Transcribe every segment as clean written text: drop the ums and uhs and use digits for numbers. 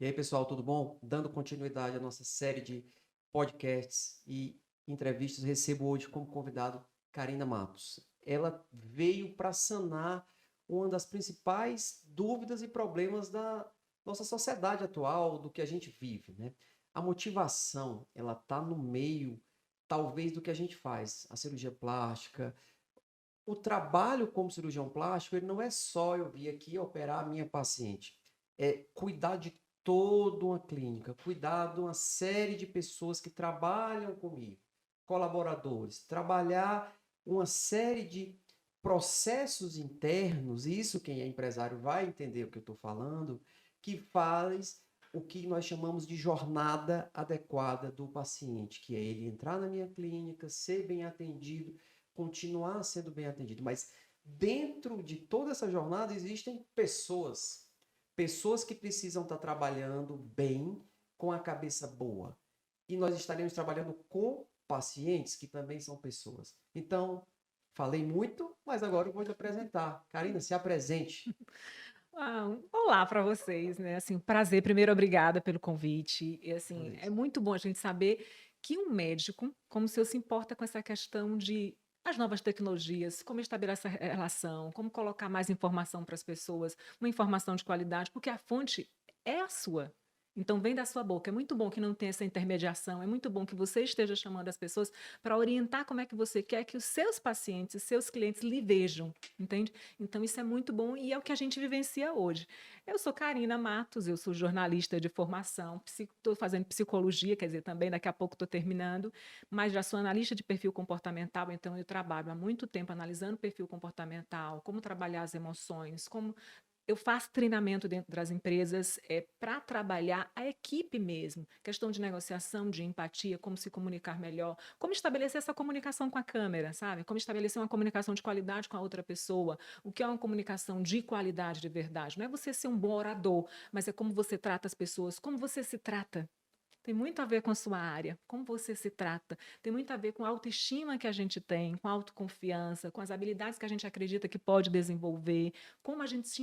aí, pessoal, tudo bom? Dando continuidade à nossa série de podcasts e entrevistas, recebo hoje como convidado Karina Matos. Ela veio para sanar uma das principais dúvidas e problemas da nossa sociedade atual, do que a gente vive, né? A motivação, ela está no meio, talvez, do que a gente faz. A cirurgia plástica, o trabalho como cirurgião plástico, ele não é só eu vir aqui operar a minha paciente. É cuidar de toda uma clínica, cuidar de uma série de pessoas que trabalham comigo, colaboradores, trabalhar uma série de processos internos, isso quem é empresário vai entender o que eu estou falando, que faz o que nós chamamos de jornada adequada do paciente, que é ele entrar na minha clínica, ser bem atendido, continuar sendo bem atendido. Mas dentro de toda essa jornada existem pessoas. Pessoas que precisam estar trabalhando bem, com a cabeça boa. E nós estaremos trabalhando com pacientes que também são pessoas. Então, falei muito, mas agora eu vou te apresentar. Karina, se apresente. Olá para vocês, né, assim, prazer, primeiro obrigada pelo convite, e assim, é Beleza. muito bom a gente saber que um médico, como o senhor se importa com essa questão de as novas tecnologias, como estabelecer essa relação, como colocar mais informação para as pessoas, uma informação de qualidade, porque a fonte é a sua. Então vem da sua boca. É muito bom que não tenha essa intermediação, é muito bom que você esteja chamando as pessoas para orientar como é que você quer que os seus pacientes, os seus clientes lhe vejam, entende? Então isso é muito bom e é o que a gente vivencia hoje. Eu sou Karina Matos, eu sou jornalista de formação, estou fazendo psicologia, quer dizer, também daqui a pouco estou terminando, mas já sou analista de perfil comportamental, então eu trabalho há muito tempo analisando perfil comportamental, como trabalhar as emoções, como eu faço treinamento dentro das empresas para trabalhar a equipe mesmo, questão de negociação, de empatia, como se comunicar melhor, como estabelecer essa comunicação com a câmera, sabe? Como estabelecer uma comunicação de qualidade com a outra pessoa. O que é uma comunicação de qualidade de verdade? Não é você ser um bom orador, mas é como você trata as pessoas, como você se trata. Tem muito a ver com a sua área, como você se trata, tem muito a ver com a autoestima que a gente tem, com a autoconfiança, com as habilidades que a gente acredita que pode desenvolver, como a gente se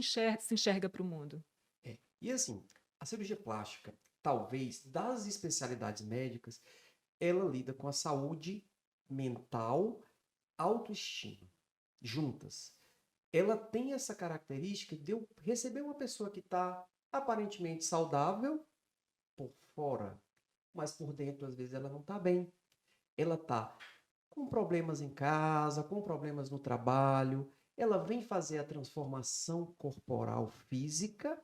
enxerga para o mundo. É. E assim, a cirurgia plástica, talvez, das especialidades médicas, ela lida com a saúde mental, autoestima, juntas. Ela tem essa característica de eu receber uma pessoa que está aparentemente saudável por fora, mas por dentro, às vezes, ela não está bem. Ela está com problemas em casa, com problemas no trabalho. Ela vem fazer a transformação corporal física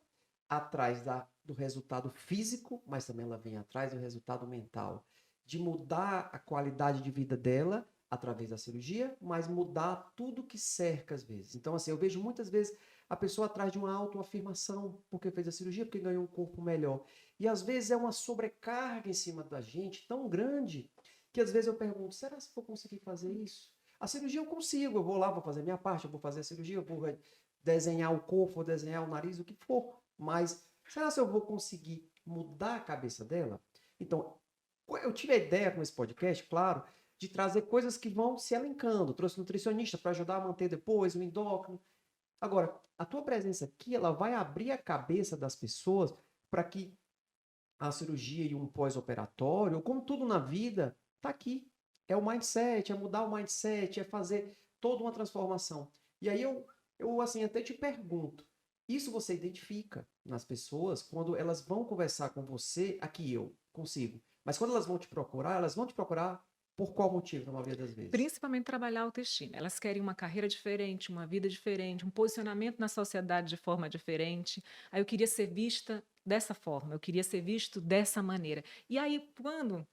atrás do resultado físico, mas também ela vem atrás do resultado mental, de mudar a qualidade de vida dela através da cirurgia, mas mudar tudo que cerca às vezes. Então, assim, eu vejo muitas vezes a pessoa atrás de uma autoafirmação porque fez a cirurgia, porque ganhou um corpo melhor. E às vezes é uma sobrecarga em cima da gente tão grande que às vezes eu pergunto, será que eu vou conseguir fazer isso? A cirurgia eu consigo, eu vou lá, vou fazer minha parte, eu vou fazer a cirurgia, eu vou desenhar o corpo, vou desenhar o nariz, o que for. Mas será que eu vou conseguir mudar a cabeça dela? Então, eu tive a ideia com esse podcast, claro, de trazer coisas que vão se elencando. Trouxe nutricionista para ajudar a manter depois, o endócrino. Agora, a tua presença aqui, ela vai abrir a cabeça das pessoas para que a cirurgia e um pós-operatório, como tudo na vida, está aqui. É o mindset, é mudar o mindset, é fazer toda uma transformação. E aí eu assim, até te pergunto, isso você identifica nas pessoas quando elas vão conversar com você, aqui eu consigo, mas quando elas vão te procurar por qual motivo, na maioria das vezes? Principalmente trabalhar a autoestima. Elas querem uma carreira diferente, uma vida diferente, um posicionamento na sociedade de forma diferente. Aí eu queria ser vista dessa forma, eu queria ser visto dessa maneira. E aí, quando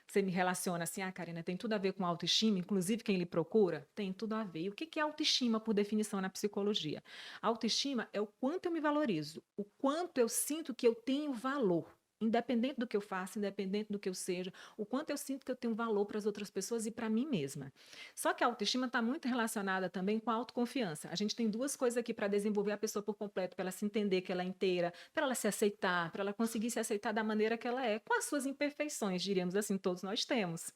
você me relaciona assim, Karina, tem tudo a ver com autoestima, inclusive quem lhe procura, tem tudo a ver. E o que é autoestima, por definição, na psicologia? Autoestima é o quanto eu me valorizo, o quanto eu sinto que eu tenho valor. Independente do que eu faça, independente do que eu seja, o quanto eu sinto que eu tenho valor para as outras pessoas e para mim mesma. Só que a autoestima está muito relacionada também com a autoconfiança. A gente tem duas coisas aqui para desenvolver a pessoa por completo, para ela se entender que ela é inteira, para ela se aceitar, para ela conseguir se aceitar da maneira que ela é, com as suas imperfeições, diríamos assim, todos nós temos.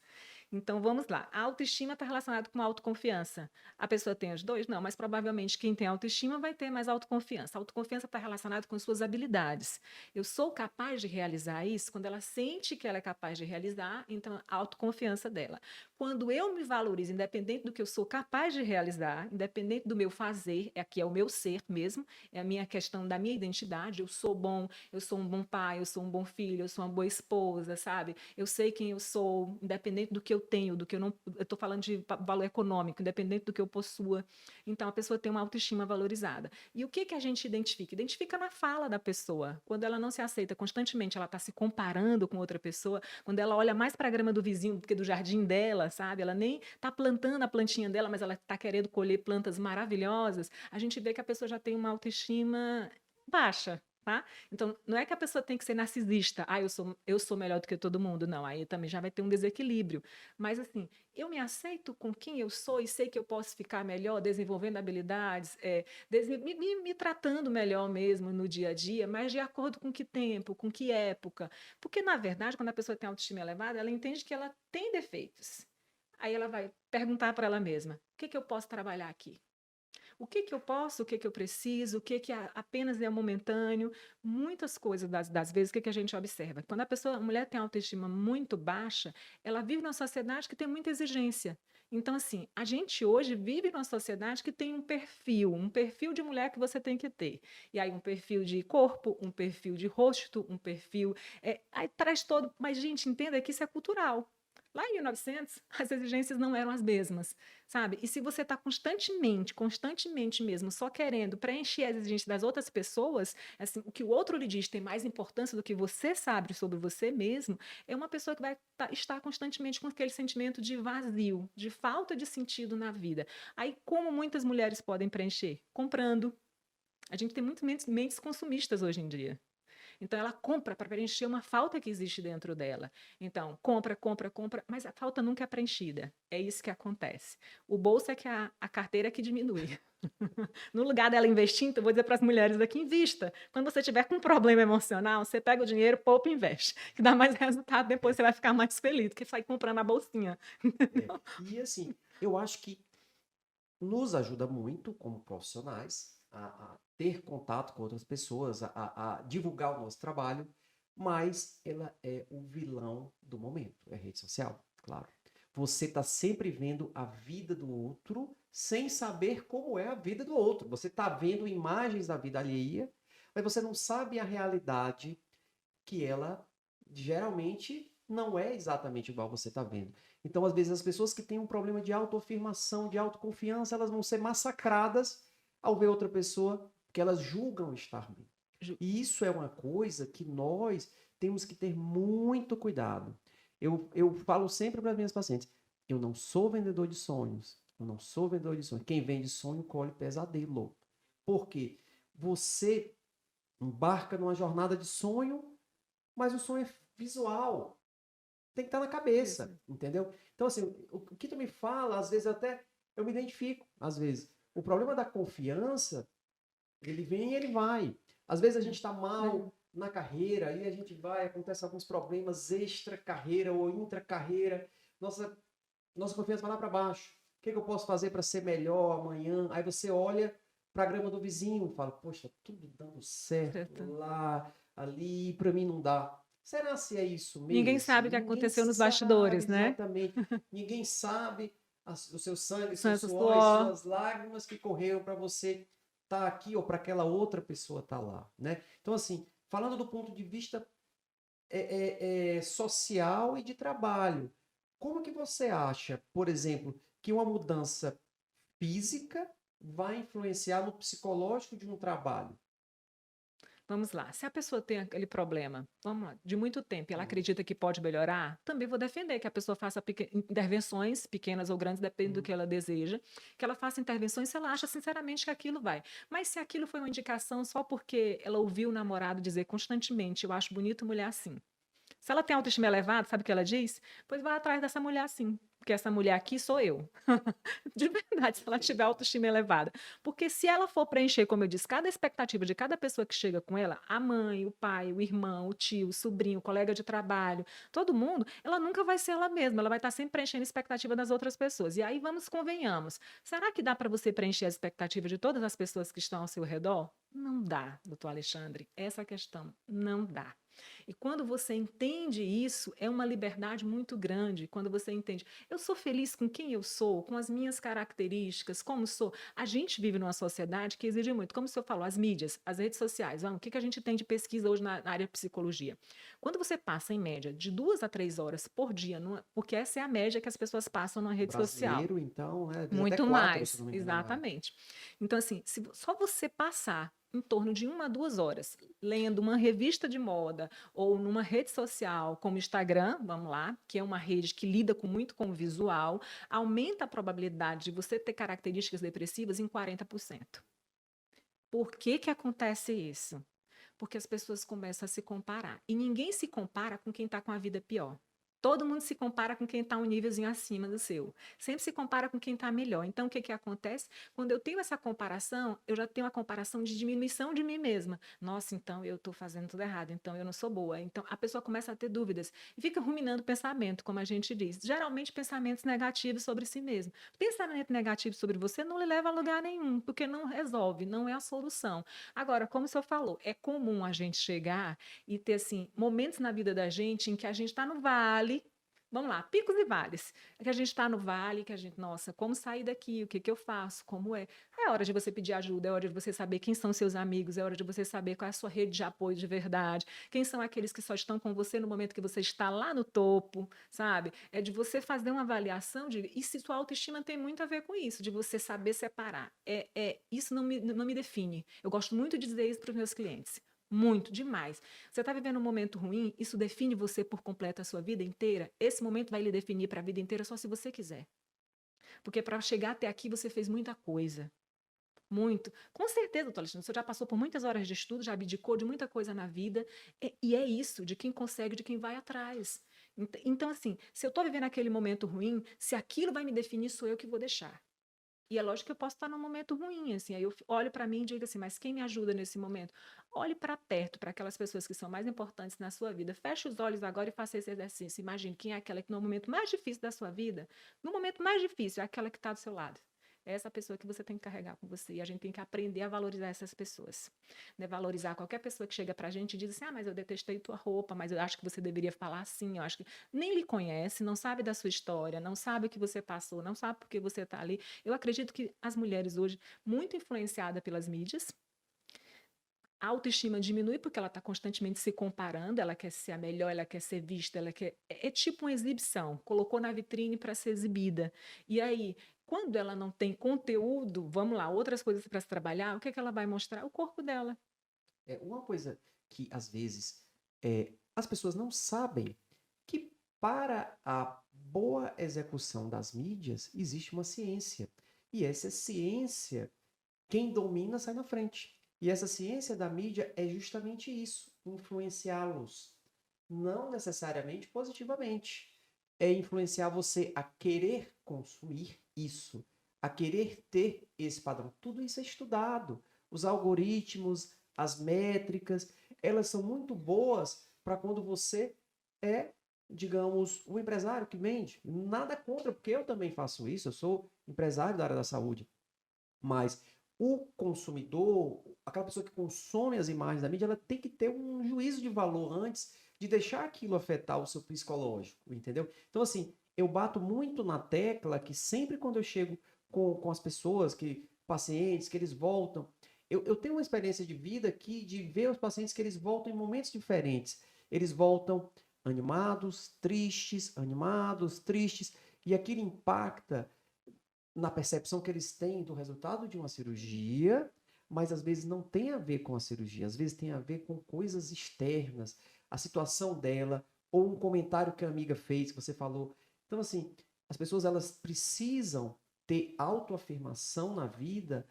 Então vamos lá. A autoestima está relacionada com autoconfiança. A pessoa tem os dois? Não, mas provavelmente quem tem autoestima vai ter mais autoconfiança. A autoconfiança está relacionada com suas habilidades. Eu sou capaz de realizar isso? Quando ela sente que ela é capaz de realizar, então a autoconfiança dela. Quando eu me valorizo, independente do que eu sou capaz de realizar, independente do meu fazer, aqui é o meu ser mesmo, é a minha questão da minha identidade, eu sou bom, eu sou um bom pai, eu sou um bom filho, eu sou uma boa esposa, sabe? Eu sei quem eu sou, independente do que eu tenho, do que eu não. Eu estou falando de valor econômico, independente do que eu possua. Então, a pessoa tem uma autoestima valorizada. E o que, que a gente identifica? Identifica na fala da pessoa. Quando ela não se aceita constantemente, ela está se comparando com outra pessoa, quando ela olha mais para a grama do vizinho do que do jardim dela, sabe? Ela nem está plantando a plantinha dela, mas ela está querendo colher plantas maravilhosas. A gente vê que a pessoa já tem uma autoestima baixa, tá? Então, não é que a pessoa tem que ser narcisista. Ah, eu sou melhor do que todo mundo. Não, aí também já vai ter um desequilíbrio. Mas, assim, eu me aceito com quem eu sou e sei que eu posso ficar melhor, desenvolvendo habilidades, me tratando melhor mesmo no dia a dia, mas de acordo com que tempo, com que época. Porque, na verdade, quando a pessoa tem autoestima elevada, ela entende que ela tem defeitos. Aí ela vai perguntar para ela mesma: o que que eu posso trabalhar aqui? O que que eu posso, o que que eu preciso, o que que apenas é momentâneo, muitas coisas das vezes, o que que a gente observa? Quando a mulher tem autoestima muito baixa, ela vive numa sociedade que tem muita exigência. Então, assim, a gente hoje vive numa sociedade que tem um perfil de mulher que você tem que ter. E aí, um perfil de corpo, um perfil de rosto, um perfil. Aí traz todo. Mas, gente, entenda que isso é cultural. Lá em 1900, as exigências não eram as mesmas, sabe? E se você está constantemente mesmo, só querendo preencher as exigências das outras pessoas, assim, o que o outro lhe diz tem mais importância do que você sabe sobre você mesmo, é uma pessoa que vai estar constantemente com aquele sentimento de vazio, de falta de sentido na vida. Aí, como muitas mulheres podem preencher? Comprando. A gente tem muito mentes consumistas hoje em dia. Então ela compra para preencher uma falta que existe dentro dela. Então, compra, compra, compra, mas a falta nunca é preenchida. É isso que acontece. O bolso é que a carteira é que diminui. No lugar dela investir, então eu vou dizer para as mulheres aqui, invista. Quando você tiver com um problema emocional, você pega o dinheiro, poupa e investe. Que dá mais resultado, depois É, você vai ficar mais feliz do que sair comprando a bolsinha. é. E assim, eu acho que nos ajuda muito como profissionais a ter contato com outras pessoas, a divulgar o nosso trabalho, mas ela é o vilão do momento, é rede social, claro. Você está sempre vendo a vida do outro sem saber como é a vida do outro. Você está vendo imagens da vida alheia, mas você não sabe a realidade que ela geralmente não é exatamente igual você está vendo. Então, às vezes, as pessoas que têm um problema de autoafirmação, de autoconfiança, elas vão ser massacradas ao ver outra pessoa que elas julgam estar bem. E isso é uma coisa que nós temos que ter muito cuidado. Eu falo sempre para as minhas pacientes, eu não sou vendedor de sonhos. Eu não sou vendedor de sonhos. Quem vende sonho, colhe pesadelo. Por quê? Você embarca numa jornada de sonho, mas o sonho é visual. Tem que estar na cabeça, Isso. entendeu? Então, assim, o que tu me fala, às vezes até eu me identifico, às vezes. O problema da confiança, ele vem e ele vai. Às vezes a gente está mal na carreira, aí a gente vai, acontece alguns problemas extra-carreira ou intra-carreira, nossa confiança vai lá para baixo. O que eu posso fazer para ser melhor amanhã? Aí você olha para a grama do vizinho e fala, poxa, tudo dando certo lá, ali, para mim não dá. Será se é isso Ninguém mesmo? sabe o que Ninguém aconteceu nos sabe bastidores, né? exatamente. Ninguém sabe o seu sangue, seu Sansa suor e Suor. suas lágrimas que correram para você estar aqui ou para aquela outra pessoa estar lá, né? Então, assim, falando do ponto de vista social e de trabalho, como que você acha, por exemplo, que uma mudança física vai influenciar no psicológico de um trabalho? Vamos lá. Se a pessoa tem aquele problema, vamos lá, de muito tempo, e ela Uhum, acredita que pode melhorar, também vou defender que a pessoa faça intervenções, pequenas ou grandes, depende do uhum, que ela deseja, que ela faça intervenções se ela acha sinceramente que aquilo vai. Mas se aquilo foi uma indicação só porque ela ouviu o namorado dizer constantemente, eu acho bonito mulher assim. Se ela tem autoestima elevada, sabe o que ela diz? Pois vai atrás dessa mulher assim. porque essa mulher aqui sou eu. De verdade, se ela tiver autoestima elevada. Porque se ela for preencher, como eu disse, cada expectativa de cada pessoa que chega com ela, a mãe, o pai, o irmão, o tio, o sobrinho, o colega de trabalho, todo mundo, ela nunca vai ser ela mesma, ela vai estar sempre preenchendo a expectativa das outras pessoas. E aí vamos convenhamos. Será que dá para você preencher a expectativa de todas as pessoas que estão ao seu redor? Não dá, doutor Alexandre. Essa é a questão. Não dá. E quando você entende isso, é uma liberdade muito grande. Quando você entende, eu sou feliz com quem eu sou, com as minhas características, como sou. A gente vive numa sociedade que exige muito, como o senhor falou, as mídias, as redes sociais. Vamos, o que a gente tem de pesquisa hoje na área de psicologia? Quando você passa, em média, de 2 a 3 horas por dia, porque essa é a média que as pessoas passam numa rede social. Brasileiro, então, né? Às vezes até Muito 4, se mais, não me engano. exatamente. Então, assim, se só você passar em torno de 1 a 2 horas lendo uma revista de moda ou numa rede social como o Instagram, vamos lá, que é uma rede que lida muito com o visual, aumenta a probabilidade de você ter características depressivas em 40%. Por que que acontece isso? Porque as pessoas começam a se comparar. E ninguém se compara com quem está com a vida pior. Todo mundo se compara com quem está um nívelzinho acima do seu. Sempre se compara com quem está melhor. Então, o que que acontece? Quando eu tenho essa comparação, eu já tenho uma comparação de diminuição de mim mesma. Nossa, então eu estou fazendo tudo errado, então eu não sou boa. Então, a pessoa começa a ter dúvidas e fica ruminando pensamento, como a gente diz. Geralmente, pensamentos negativos sobre si mesmo. Pensamento negativo sobre você não lhe leva a lugar nenhum, porque não resolve, não é a solução. Agora, como o senhor falou, é comum a gente chegar e ter assim momentos na vida da gente em que a gente está no vale. Vamos lá, picos e vales. É que a gente está no vale, que a gente, nossa, como sair daqui? O que que eu faço? Como é? É hora de você pedir ajuda, é hora de você saber quem são seus amigos, é hora de você saber qual é a sua rede de apoio de verdade, quem são aqueles que só estão com você no momento que você está lá no topo, sabe? É de você fazer uma avaliação de. E se sua autoestima tem muito a ver com isso, de você saber separar. Isso não me define. Eu gosto muito de dizer isso para os meus clientes. Muito, demais. Você está vivendo um momento ruim, isso define você por completo a sua vida inteira? Esse momento vai lhe definir para a vida inteira só se você quiser. Porque para chegar até aqui você fez muita coisa. Muito. Com certeza, doutor Alexandre, você já passou por muitas horas de estudo, já abdicou de muita coisa na vida. E é isso, de quem consegue, de quem vai atrás. Então, assim, se eu estou vivendo aquele momento ruim, se aquilo vai me definir, sou eu que vou deixar. E é lógico que eu posso estar num momento ruim, assim, aí eu olho para mim e digo assim, mas quem me ajuda nesse momento? Olhe para perto, para aquelas pessoas que são mais importantes na sua vida. Feche os olhos agora e faça esse exercício. Imagine quem é aquela que no momento mais difícil da sua vida, no momento mais difícil, é aquela que está do seu lado. É essa pessoa que você tem que carregar com você. E a gente tem que aprender a valorizar essas pessoas. Né? Valorizar qualquer pessoa que chega pra gente e diz assim, mas eu detestei tua roupa, mas eu acho que você deveria falar assim, eu acho que nem lhe conhece, não sabe da sua história, não sabe o que você passou, não sabe por que você está ali. Eu acredito que as mulheres hoje, muito influenciadas pelas mídias, a autoestima diminui porque ela está constantemente se comparando, ela quer ser a melhor, ela quer ser vista, ela quer. É tipo uma exibição, colocou na vitrine para ser exibida. E aí, quando ela não tem conteúdo, vamos lá, outras coisas para se trabalhar, o que é que ela vai mostrar? O corpo dela. É uma coisa que, às vezes, as pessoas não sabem que para a boa execução das mídias existe uma ciência. E essa ciência, quem domina sai na frente. E essa ciência da mídia é justamente isso, influenciá-los. Não necessariamente positivamente. É influenciar você a querer consumir isso, a querer ter esse padrão. Tudo isso é estudado. Os algoritmos, as métricas, elas são muito boas para quando você é, digamos, um empresário que vende. Nada contra, porque eu também faço isso, eu sou empresário da área da saúde. Mas o consumidor, aquela pessoa que consome as imagens da mídia, ela tem que ter um juízo de valor antes de deixar aquilo afetar o seu psicológico, entendeu? Então, assim, eu bato muito na tecla que sempre quando eu chego com as pessoas, pacientes, que eles voltam, eu tenho uma experiência de vida aqui de ver os pacientes que eles voltam em momentos diferentes. Eles voltam animados, tristes, e aquilo impacta na percepção que eles têm do resultado de uma cirurgia, mas às vezes não tem a ver com a cirurgia, às vezes tem a ver com coisas externas, a situação dela, ou um comentário que a amiga fez, que você falou. Então, assim, as pessoas elas precisam ter autoafirmação na vida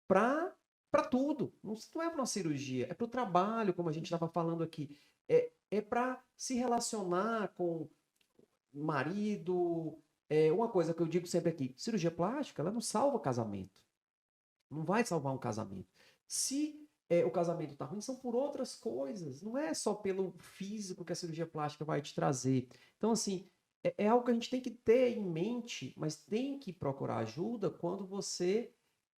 para tudo. Não é para uma cirurgia, é para o trabalho, como a gente estava falando aqui. É para se relacionar com marido, Uma coisa que eu digo sempre aqui, cirurgia plástica, ela não salva casamento. Não vai salvar um casamento. Se o casamento está ruim, são por outras coisas. Não é só pelo físico que a cirurgia plástica vai te trazer. Então, assim, é algo que a gente tem que ter em mente, mas tem que procurar ajuda quando você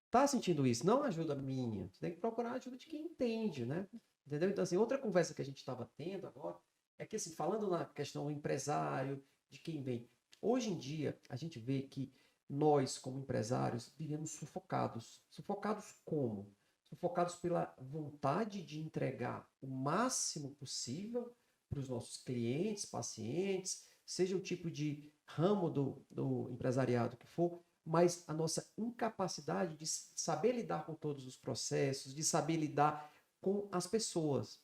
está sentindo isso. Não ajuda minha. Você tem que procurar ajuda de quem entende, né? Entendeu? Então, assim, outra conversa que a gente estava tendo agora é que, assim, falando na questão do empresário, de quem vem. Hoje em dia, a gente vê que nós, como empresários, vivemos sufocados. Sufocados como? Sufocados pela vontade de entregar o máximo possível para os nossos clientes, pacientes, seja o tipo de ramo do empresariado que for, mas a nossa incapacidade de saber lidar com todos os processos, de saber lidar com as pessoas.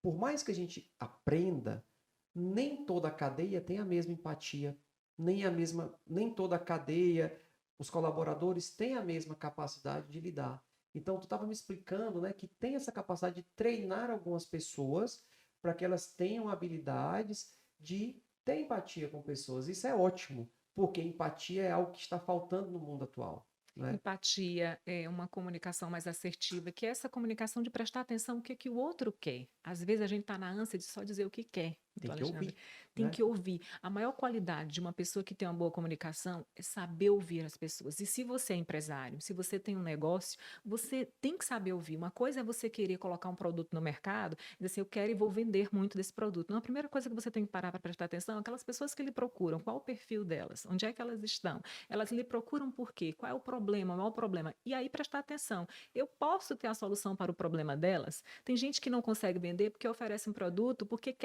Por mais que a gente aprenda, nem toda a cadeia tem a mesma empatia, nem toda a cadeia, os colaboradores têm a mesma capacidade de lidar. Então, tu estava me explicando, né, que tem essa capacidade de treinar algumas pessoas para que elas tenham habilidades de ter empatia com pessoas. Isso é ótimo, porque empatia é algo que está faltando no mundo atual, né? Empatia é uma comunicação mais assertiva, que é essa comunicação de prestar atenção no que o outro quer. Às vezes a gente está na ânsia de só dizer o que quer. Tem Então, que Alexandre, ouvir, tem né? que ouvir. A maior qualidade de uma pessoa que tem uma boa comunicação é saber ouvir as pessoas. E se você é empresário, se você tem um negócio, você tem que saber ouvir. Uma coisa é você querer colocar um produto no mercado e dizer assim, eu quero e vou vender muito desse produto. Não, a primeira coisa que você tem que parar para prestar atenção é aquelas pessoas que lhe procuram, qual o perfil delas, onde é que elas estão. Elas lhe procuram por quê? Qual é o problema, o maior problema? E aí prestar atenção. Eu posso ter a solução para o problema delas? Tem gente que não consegue vender porque oferece um produto, porque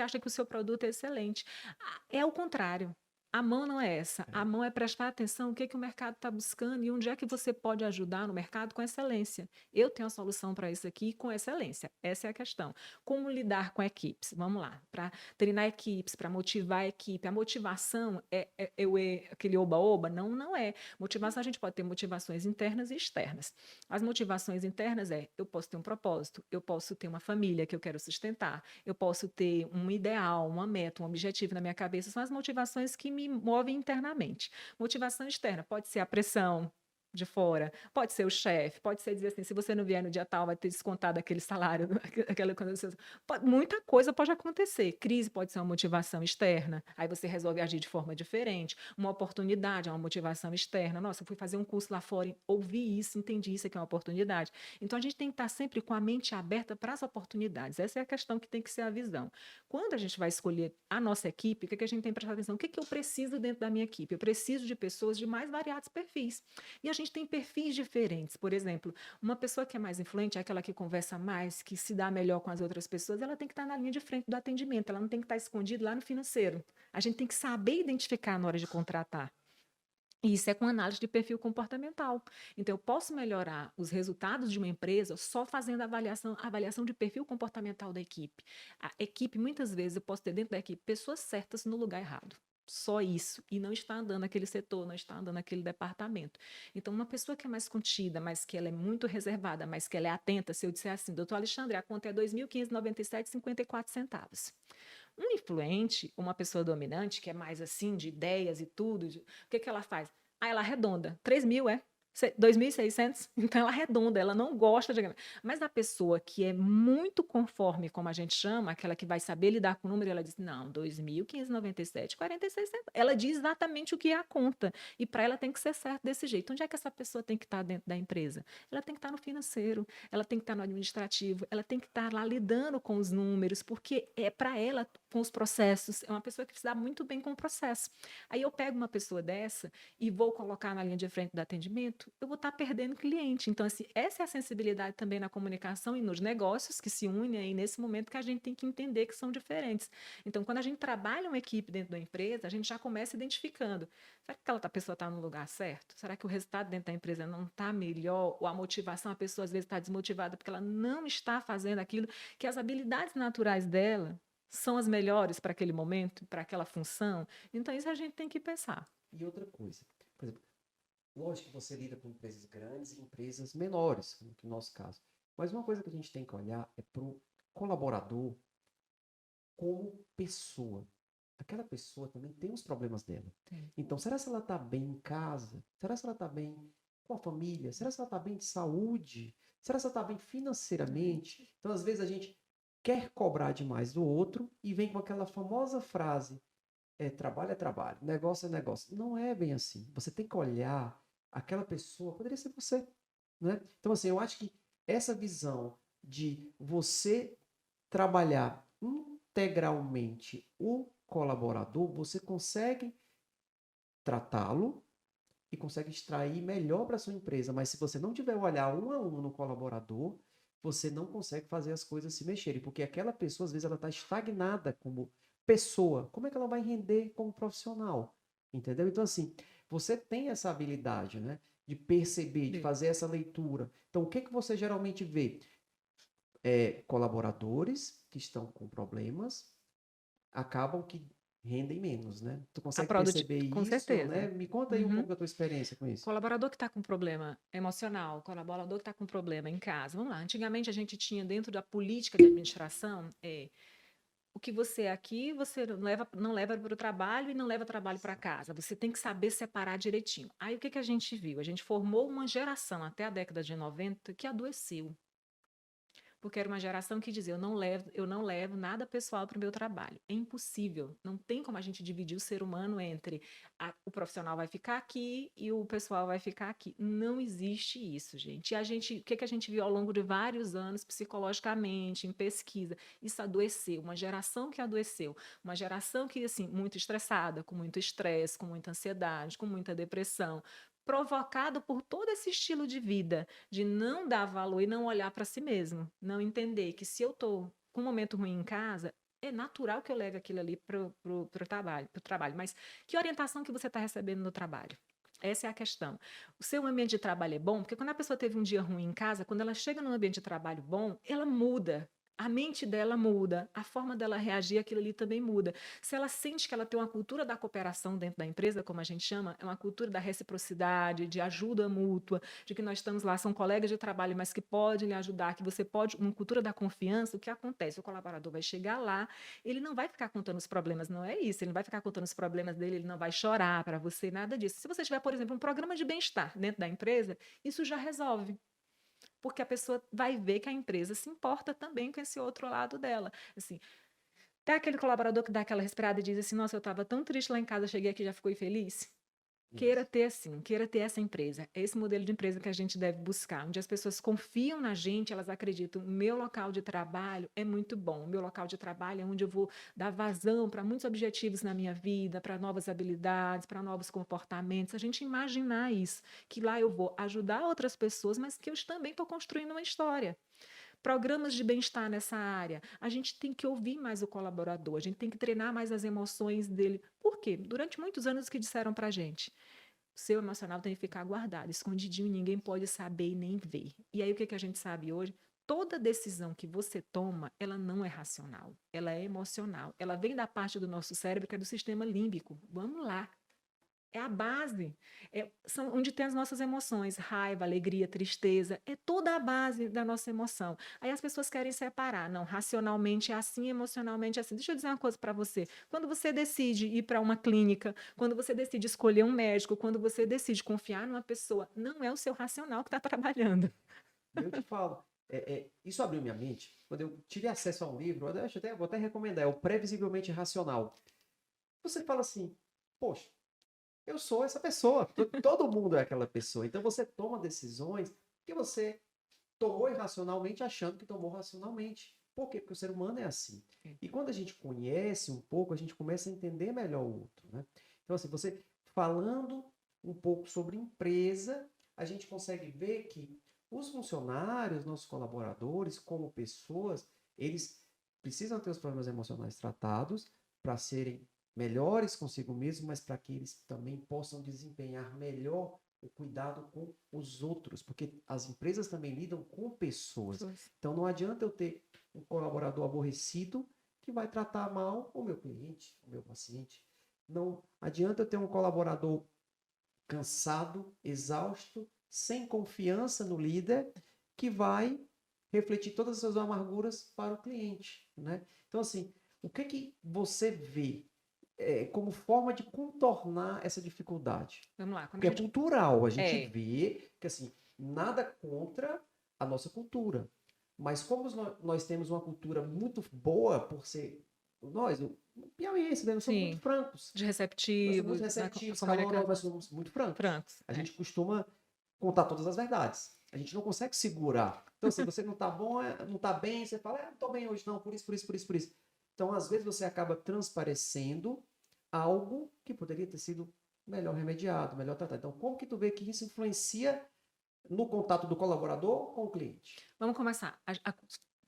acha que o seu produto é excelente. É o contrário. A mão não é essa. A É. mão é prestar atenção no que o mercado está buscando e onde é que você pode ajudar no mercado com excelência. Eu tenho a solução para isso aqui com excelência. Essa é a questão. Como lidar com equipes? Vamos lá. Para treinar equipes, para motivar a equipe. A motivação é aquele oba-oba? Não, não é. Motivação, a gente pode ter motivações internas e externas. As motivações internas eu posso ter um propósito, eu posso ter uma família que eu quero sustentar, eu posso ter um ideal, uma meta, um objetivo na minha cabeça, são as motivações que me movem internamente. Motivação externa pode ser a pressão de fora, pode ser o chefe, pode ser dizer assim, se você não vier no dia tal, vai ter descontado aquele salário, aquela coisa. Muita coisa pode acontecer. Crise pode ser uma motivação externa, aí você resolve agir de forma diferente. Uma oportunidade é uma motivação externa. Nossa, eu fui fazer um curso lá fora, ouvi isso, entendi isso aqui é uma oportunidade. Então a gente tem que estar sempre com a mente aberta para as oportunidades. Essa é a questão que tem que ser a visão. Quando a gente vai escolher a nossa equipe, o que a gente tem que prestar atenção? O que eu preciso dentro da minha equipe? Eu preciso de pessoas de mais variados perfis. E a gente tem perfis diferentes. Por exemplo, uma pessoa que é mais influente é aquela que conversa mais, que se dá melhor com as outras pessoas, ela tem que estar na linha de frente do atendimento, ela não tem que estar escondida lá no financeiro. A gente tem que saber identificar na hora de contratar. E isso é com análise de perfil comportamental. Então, eu posso melhorar os resultados de uma empresa só fazendo avaliação de perfil comportamental da equipe. A equipe, muitas vezes, eu posso ter dentro da equipe pessoas certas no lugar errado. Só isso. E não está andando naquele setor, não está andando naquele departamento. Então, uma pessoa que é mais contida, mas que ela é muito reservada, mas que ela é atenta, se eu disser assim, doutor Alexandre, a conta é R$ 2.597,54. Um influente, uma pessoa dominante, que é mais assim, de ideias e tudo, o que ela faz? Ah, ela arredonda. 3.000, é? 2.600? Então, ela arredonda, ela não gosta de... Mas a pessoa que é muito conforme, como a gente chama, aquela que vai saber lidar com o número, ela diz, não, 2.597,46. Ela diz exatamente o que é a conta. E para ela tem que ser certo desse jeito. Onde é que essa pessoa tem que estar dentro da empresa? Ela tem que estar no financeiro, ela tem que estar no administrativo, ela tem que estar lá lidando com os números, porque é para ela, com os processos, é uma pessoa que se dá muito bem com o processo. Aí eu pego uma pessoa dessa e vou colocar na linha de frente do atendimento, eu vou estar perdendo cliente. Então, assim, essa é a sensibilidade também na comunicação e nos negócios que se unem aí nesse momento que a gente tem que entender que são diferentes. Então, quando a gente trabalha uma equipe dentro da empresa, a gente já começa identificando. Será que aquela pessoa está no lugar certo? Será que o resultado dentro da empresa não está melhor? Ou a motivação, a pessoa às vezes está desmotivada porque ela não está fazendo aquilo que as habilidades naturais dela são as melhores para aquele momento, para aquela função. Então, isso a gente tem que pensar. E outra coisa, por exemplo, lógico que você lida com empresas grandes e empresas menores, como no nosso caso. Mas uma coisa que a gente tem que olhar é para o colaborador como pessoa. aquela pessoa também tem os problemas dela. Tem. Então, será que ela está bem em casa? Será que ela está bem com a família? Será que ela está bem de saúde? Será que ela está bem financeiramente? Então, às vezes, a gente quer cobrar demais do outro e vem com aquela famosa frase, trabalho é trabalho, negócio é negócio. Não é bem assim. Você tem que olhar aquela pessoa, poderia ser você, né? Então, assim, eu acho que essa visão de você trabalhar integralmente o colaborador, você consegue tratá-lo e consegue extrair melhor para sua empresa. Mas se você não tiver o olhar um a um no colaborador, você não consegue fazer as coisas se mexerem, porque aquela pessoa, às vezes, ela está estagnada como pessoa. Como é que ela vai render como profissional? Entendeu? Então, assim, você tem essa habilidade, né? De perceber, de Sim. fazer essa leitura. Então, o que que você geralmente vê? Colaboradores que estão com problemas acabam que rendem menos, né? Tu consegue perceber Com isso, né? certeza. Me conta aí um Uhum. pouco da tua experiência com isso. Colaborador que está com problema emocional, colaborador que está com problema em casa. Vamos lá, antigamente a gente tinha dentro da política de administração, o que você é aqui, você não leva para o trabalho e não leva trabalho para casa. Você tem que saber separar direitinho. Aí o que que a gente viu? A gente formou uma geração até a década de 90 que adoeceu. Porque era uma geração que dizia: eu não levo nada pessoal para o meu trabalho. É impossível. Não tem como a gente dividir o ser humano entre o profissional vai ficar aqui e o pessoal vai ficar aqui. Não existe isso, gente. O que que a gente viu ao longo de vários anos, psicologicamente, em pesquisa? Isso adoeceu. Uma geração que adoeceu. Uma geração que, assim, muito estressada, com muito estresse, com muita ansiedade, com muita depressão, provocado por todo esse estilo de vida de não dar valor e não olhar para si mesmo, não entender que se eu estou com um momento ruim em casa, é natural que eu leve aquilo ali para o trabalho, mas que orientação que você está recebendo no trabalho? Essa é a questão. O seu ambiente de trabalho é bom, porque quando a pessoa teve um dia ruim em casa, quando ela chega num ambiente de trabalho bom, ela muda. A mente dela muda, a forma dela reagir àquilo ali também muda. Se ela sente que ela tem uma cultura da cooperação dentro da empresa, como a gente chama, é uma cultura da reciprocidade, de ajuda mútua, de que nós estamos lá, são colegas de trabalho, mas que podem lhe ajudar, que você pode, uma cultura da confiança, o que acontece? O colaborador vai chegar lá, ele não vai ficar contando os problemas, não é isso, ele não vai ficar contando os problemas dele, ele não vai chorar para você, nada disso. Se você tiver, por exemplo, um programa de bem-estar dentro da empresa, isso já resolve. Porque a pessoa vai ver que a empresa se importa também com esse outro lado dela. Assim, tem aquele colaborador que dá aquela respirada e diz assim: nossa, eu estava tão triste lá em casa, cheguei aqui e já ficou feliz. Queira Isso. ter assim, queira ter essa empresa. É esse modelo de empresa que a gente deve buscar, onde as pessoas confiam na gente, elas acreditam, o meu local de trabalho é muito bom, o meu local de trabalho é onde eu vou dar vazão para muitos objetivos na minha vida, para novas habilidades, para novos comportamentos. A gente imaginar isso, que lá eu vou ajudar outras pessoas, mas que eu também estou construindo uma história. Programas de bem-estar nessa área. A gente tem que ouvir mais o colaborador, a gente tem que treinar mais as emoções dele. Por quê? Durante muitos anos que disseram para a gente, o seu emocional tem que ficar guardado, escondidinho, ninguém pode saber e nem ver. E aí o que que a gente sabe hoje? Toda decisão que você toma, ela não é racional, ela é emocional. Ela vem da parte do nosso cérebro, que é do sistema límbico. Vamos lá. É a base, são onde tem as nossas emoções, raiva, alegria, tristeza, é toda a base da nossa emoção. Aí as pessoas querem separar, não, racionalmente é assim, emocionalmente é assim. Deixa eu dizer uma coisa para você, quando você decide ir para uma clínica, quando você decide escolher um médico, quando você decide confiar numa pessoa, não é o seu racional que está trabalhando. E eu te falo, isso abriu minha mente. Quando eu tive acesso a um livro, vou até recomendar, é o Previsivelmente Racional. Você fala assim, poxa, eu sou essa pessoa, todo mundo é aquela pessoa. Então você toma decisões que você tomou irracionalmente achando que tomou racionalmente. Por quê? Porque o ser humano é assim. E quando a gente conhece um pouco, a gente começa a entender melhor o outro, né? Então, assim, você falando um pouco sobre empresa, a gente consegue ver que os funcionários, nossos colaboradores, como pessoas, eles precisam ter os problemas emocionais tratados para serem melhores consigo mesmo, mas para que eles também possam desempenhar melhor o cuidado com os outros, porque as empresas também lidam com pessoas. Então não adianta eu ter um colaborador aborrecido que vai tratar mal o meu cliente, o meu paciente. Não adianta eu ter um colaborador cansado, exausto, sem confiança no líder, que vai refletir todas as suas amarguras para o cliente, né? Então assim, o que que você vê como forma de contornar essa dificuldade. Vamos lá, como Porque é é que a gente... cultural, a gente É, vê que, assim, nada contra a nossa cultura. Mas como nós temos uma cultura muito boa por ser, nós, o piauiense, né, nós somos muito sim, francos. de Nós somos muito receptivos, na receptivos, calorosos, comunicação, nós somos muito francos. francos, A gente costuma contar todas as verdades. A gente não consegue segurar. Então, assim, você não tá bom, não tá bem, você fala, não tô bem hoje não, por isso, por isso, por isso, por isso. Então, às vezes, você acaba transparecendo algo que poderia ter sido melhor remediado, melhor tratado. Então, como que tu vê que isso influencia no contato do colaborador com o cliente? Vamos começar.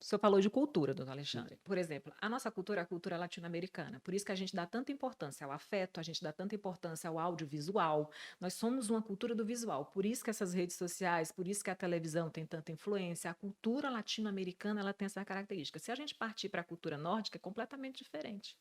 O senhor falou de cultura, doutor Sim. Alexandre. Por exemplo, a nossa cultura é a cultura latino-americana. Por isso que a gente dá tanta importância ao afeto, a gente dá tanta importância ao audiovisual. Nós somos uma cultura do visual. Por isso que essas redes sociais, por isso que a televisão tem tanta influência. A cultura latino-americana, ela tem essa característica. Se a gente partir para a cultura nórdica, é completamente diferente.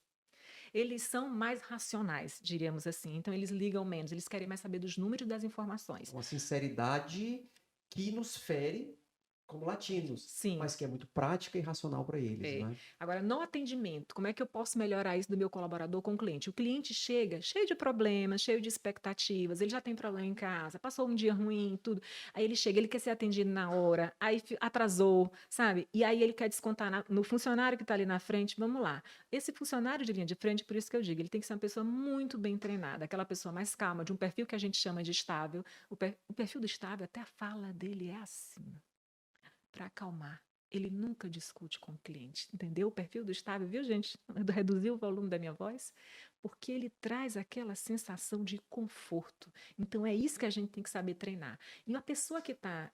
Eles são mais racionais, diríamos assim. Então, eles ligam menos, eles querem mais saber dos números e das informações. Uma sinceridade que nos fere como latinos, Sim. mas que é muito prática e racional para eles, É. né? Agora, no atendimento, como é que eu posso melhorar isso do meu colaborador com o cliente? O cliente chega cheio de problemas, cheio de expectativas, ele já tem problema em casa, passou um dia ruim, tudo. Aí ele chega, ele quer ser atendido na hora, aí atrasou, sabe? E aí ele quer descontar no funcionário que está ali na frente. Vamos lá. Esse funcionário de linha de frente, por isso que eu digo, ele tem que ser uma pessoa muito bem treinada, aquela pessoa mais calma, de um perfil que a gente chama de estável. O perfil do estável, até a fala dele é assim, para acalmar. Ele nunca discute com o cliente, entendeu? O perfil do estável, viu, gente? Eu reduzi o volume da minha voz, porque ele traz aquela sensação de conforto. Então, é isso que a gente tem que saber treinar. E uma pessoa que está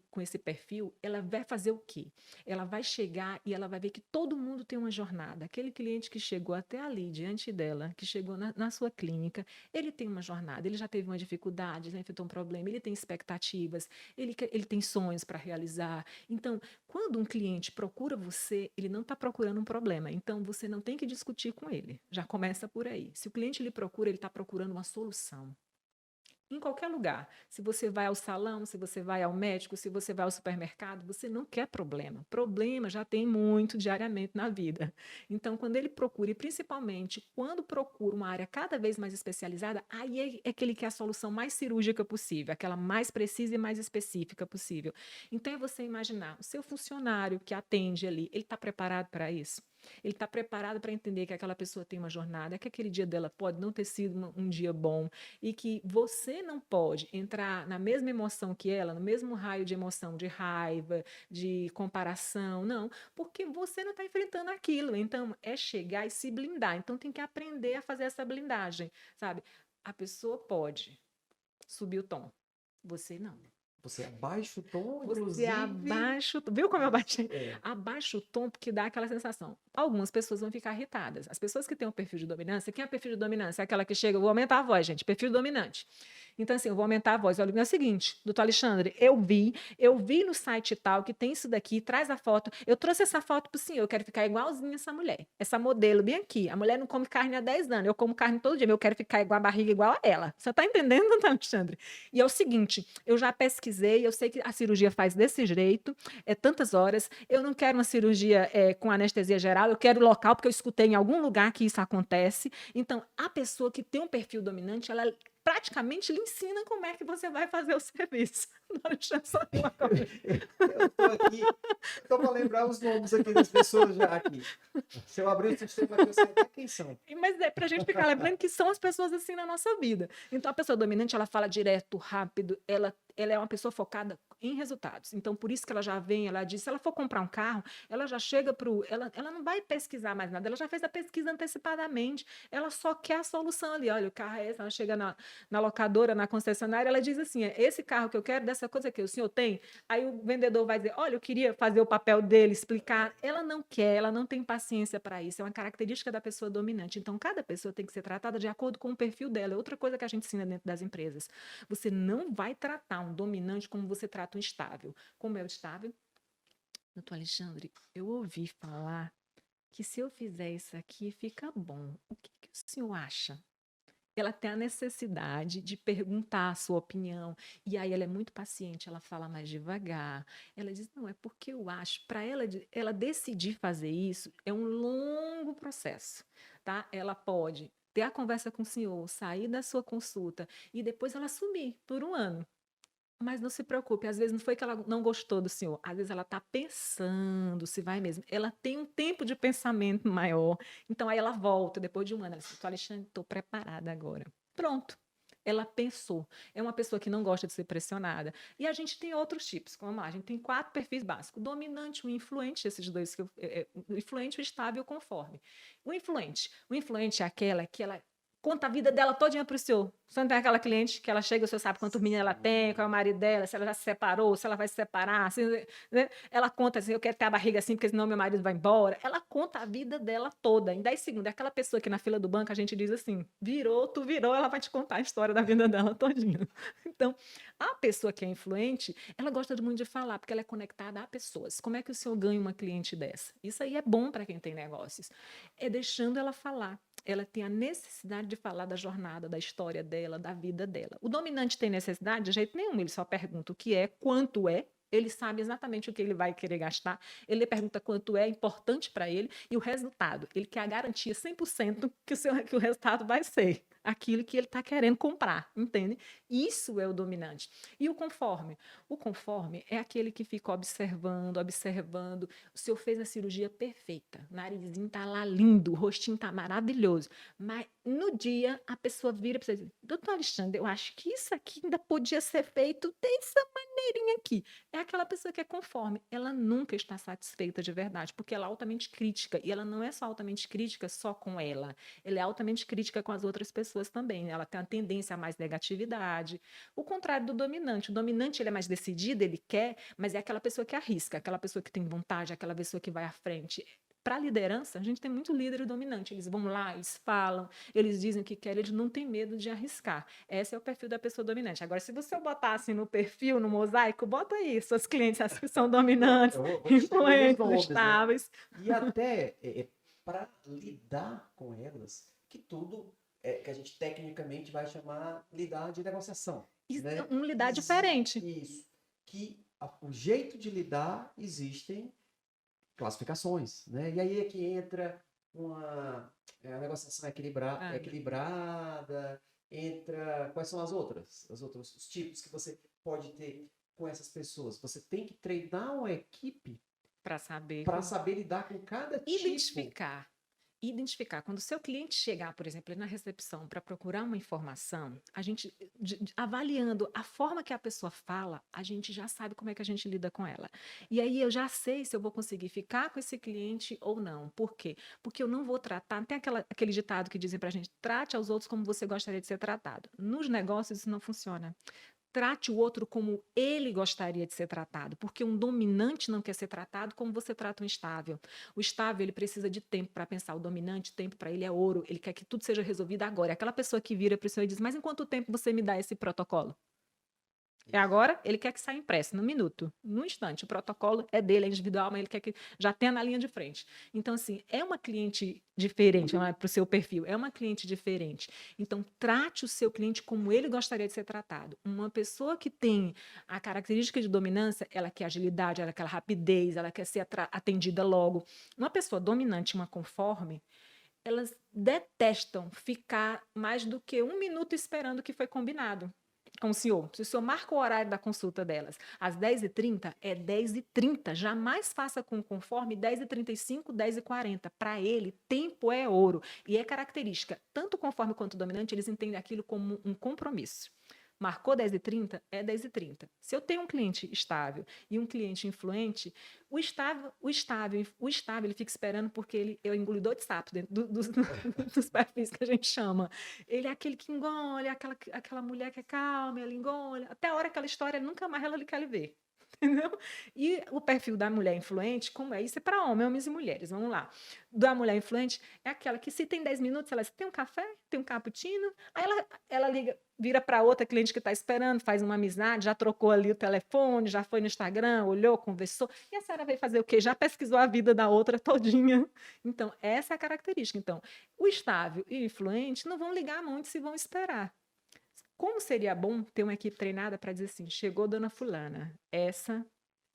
com esse perfil, ela vai fazer o quê? Ela vai chegar e ela vai ver que todo mundo tem uma jornada. Aquele cliente que chegou até ali, diante dela, que chegou na sua clínica, ele tem uma jornada, ele já teve uma dificuldade, já enfrentou um problema, ele tem expectativas, ele tem sonhos para realizar. Então, quando um cliente procura você, ele não está procurando um problema. Então, você não tem que discutir com ele. Já começa por aí. Se o cliente lhe procura, ele está procurando uma solução. Em qualquer lugar. Se você vai ao salão, se você vai ao médico, se você vai ao supermercado, você não quer problema. Problema já tem muito diariamente na vida. Então, quando ele procura, e principalmente quando procura uma área cada vez mais especializada, aí é que ele quer a solução mais cirúrgica possível, aquela mais precisa e mais específica possível. Então, é você imaginar, o seu funcionário que atende ali, ele está preparado para isso? Ele está preparado para entender que aquela pessoa tem uma jornada, que aquele dia dela pode não ter sido um dia bom, e que você não pode entrar na mesma emoção que ela, no mesmo raio de emoção, de raiva, de comparação, não, porque você não está enfrentando aquilo. Então, é chegar e se blindar. Então, tem que aprender a fazer essa blindagem, sabe? A pessoa pode subir o tom, você não. Você abaixa o tom, Você inclusive. abaixa o tom. Viu como eu baixei? É, Abaixa o tom porque dá aquela sensação. Algumas pessoas vão ficar irritadas. As pessoas que têm um perfil de dominância, quem é perfil de dominância? É aquela que chega, eu vou aumentar a voz, gente, perfil dominante. Então, assim, eu vou aumentar a voz. Olha, é o seguinte, doutor Alexandre, eu vi no site tal que tem isso daqui, traz a foto. Eu trouxe essa foto pro senhor, eu quero ficar igualzinha essa mulher. Essa modelo bem aqui. A mulher não come carne há 10 anos, eu como carne todo dia, mas eu quero ficar igual a barriga igual a ela. Você tá entendendo, doutor Alexandre? E é o seguinte, eu já pesquisei, eu sei que a cirurgia faz desse jeito, tantas horas. Eu não quero uma cirurgia com anestesia geral, eu quero local, porque eu escutei em algum lugar que isso acontece. Então, a pessoa que tem um perfil dominante, ela praticamente lhe ensina como é que você vai fazer o serviço. Não, deixa eu só uma coisa. eu tô aqui, tô para lembrar os nomes aqui das pessoas já aqui. Se eu abrir o sistema aqui, eu sei até quem são. Mas é para a gente ficar lembrando que são as pessoas assim na nossa vida. Então, a pessoa dominante, ela fala direto, rápido, ela é uma pessoa focada em resultados. Então, por isso que ela já vem, ela diz, se ela for comprar um carro, ela já chega para o... Ela não vai pesquisar mais nada, ela já fez a pesquisa antecipadamente, ela só quer a solução ali. Olha, o carro é esse, ela chega na locadora, na concessionária, ela diz assim, esse carro que eu quero, dessa coisa que o senhor tem, aí o vendedor vai dizer, olha, eu queria fazer o papel dele, explicar. Ela não quer, ela não tem paciência para isso, é uma característica da pessoa dominante. Então, cada pessoa tem que ser tratada de acordo com o perfil dela. É outra coisa que a gente ensina dentro das empresas. Você não vai tratar um dominante como você trata um estável. Como é o estável? Doutor Alexandre, eu ouvi falar que se eu fizer isso aqui, fica bom. O que o senhor acha? Ela tem a necessidade de perguntar a sua opinião, e aí ela é muito paciente, ela fala mais devagar, ela diz, não, é porque eu acho, para ela decidir fazer isso, é um longo processo, tá? Ela pode ter a conversa com o senhor, sair da sua consulta e depois ela sumir por um ano. Mas não se preocupe, às vezes não foi que ela não gostou do senhor, às vezes ela está pensando se vai mesmo. Ela tem um tempo de pensamento maior, então aí ela volta depois de um ano. Ela diz: Alexandre, estou preparada agora. Pronto. Ela pensou. É uma pessoa que não gosta de ser pressionada. E a gente tem outros tipos, como a gente tem 4 perfis básicos: o dominante, o influente, esses dois, o influente, o estável e o conforme. O influente é aquela que ela conta a vida dela todinha para o senhor. Você não tem aquela cliente que ela chega, o senhor sabe quantos meninos ela tem, qual é o marido dela, se ela já se separou, se ela vai se separar, né? Ela conta assim: eu quero ter a barriga assim, porque senão meu marido vai embora. Ela conta a vida dela toda, em 10 segundos. É aquela pessoa que na fila do banco a gente diz assim: virou, tu virou, ela vai te contar a história da vida dela todinha. Então, a pessoa que é influente, ela gosta muito de falar, porque ela é conectada a pessoas. Como é que o senhor ganha uma cliente dessa? Isso aí é bom para quem tem negócios. É deixando ela falar. Ela tem a necessidade de falar da jornada, da história dela, da vida dela. O dominante tem necessidade? De jeito nenhum. Ele só pergunta o que é, quanto é. Ele sabe exatamente o que ele vai querer gastar. Ele pergunta quanto é importante para ele e o resultado. Ele quer a garantia 100% que o resultado vai ser aquilo que ele está querendo comprar, entende? Isso é o dominante. E o conforme? O conforme é aquele que fica observando, observando. O senhor fez a cirurgia perfeita, o narizinho tá lá lindo, o rostinho tá maravilhoso, mas no dia a pessoa vira para você e diz: doutor Alexandre, eu acho que isso aqui ainda podia ser feito dessa maneirinha aqui. É aquela pessoa que é conforme, ela nunca está satisfeita de verdade, porque ela é altamente crítica, e ela não é só altamente crítica só com ela é altamente crítica com as outras pessoas também, né? Ela tem uma tendência a mais negatividade. O contrário do dominante. O dominante, ele é mais decidido, ele quer, mas é aquela pessoa que arrisca, aquela pessoa que tem vontade, aquela pessoa que vai à frente. Para a liderança, a gente tem muito líder dominante. Eles vão lá, eles falam, eles dizem o que querem, eles não têm medo de arriscar. Esse é o perfil da pessoa dominante. Agora, se você botar assim no perfil, no mosaico, bota aí suas clientes, as que são Pronto, dominantes, eu vou distribuir os influentes, nomes, né? estáveis. E até para lidar com elas, que tudo que a gente tecnicamente vai chamar lidar de negociação, né? Um lidar diferente. Isso. Que o jeito de lidar existem classificações, né? E aí é que entra a negociação equilibrada, entra quais são os tipos que você pode ter com essas pessoas. Você tem que treinar uma equipe Para saber para saber lidar com cada tipo. identificar. Quando o seu cliente chegar, por exemplo, na recepção para procurar uma informação, a gente, avaliando a forma que a pessoa fala, a gente já sabe como é que a gente lida com ela. E aí eu já sei se eu vou conseguir ficar com esse cliente ou não. Por quê? Porque eu não vou tratar. Tem aquele ditado que dizem para a gente: trate aos outros como você gostaria de ser tratado. Nos negócios isso não funciona. Trate o outro como ele gostaria de ser tratado, porque um dominante não quer ser tratado como você trata um estável. O estável, ele precisa de tempo para pensar. O dominante, tempo para ele é ouro. Ele quer que tudo seja resolvido agora. É aquela pessoa que vira para o senhor e diz: mas em quanto tempo você me dá esse protocolo? É agora, ele quer que saia impresso, no minuto, no instante. O protocolo é dele, é individual, mas ele quer que já tenha na linha de frente. Então, assim, é uma cliente diferente para o seu perfil, é uma cliente diferente. Então, trate o seu cliente como ele gostaria de ser tratado. Uma pessoa que tem a característica de dominância, ela quer agilidade, ela quer rapidez, ela quer ser atendida logo. Uma pessoa dominante, uma conforme, elas detestam ficar mais do que um minuto esperando o que foi combinado com o senhor. Se o senhor marca o horário da consulta delas às 10h30, é 10h30. Jamais faça com conforme 10h35, 10h40. Para ele, tempo é ouro. E é característica. Tanto conforme quanto dominante, eles entendem aquilo como um compromisso. Marcou 10h30, é 10h30. Se eu tenho um cliente estável e um cliente influente, o estável ele fica esperando porque ele é o engolidor de sapo dentro dos perfis que a gente chama. Ele é aquele que engole, aquela mulher que é calma, ela engole. Até a hora que ela história, nunca mais ela quer lhe ver. Entendeu? E o perfil da mulher influente, como é? Isso é para homens e mulheres, vamos lá. Da mulher influente é aquela que, se tem 10 minutos, ela diz: tem um café, tem um cappuccino, aí ela liga, vira para outra cliente que está esperando, faz uma amizade, já trocou ali o telefone, já foi no Instagram, olhou, conversou, e a senhora veio fazer o quê? Já pesquisou a vida da outra todinha. Então, essa é a característica. Então, o estável e o influente não vão ligar muito se vão esperar. Como seria bom ter uma equipe treinada para dizer assim: chegou dona fulana, essa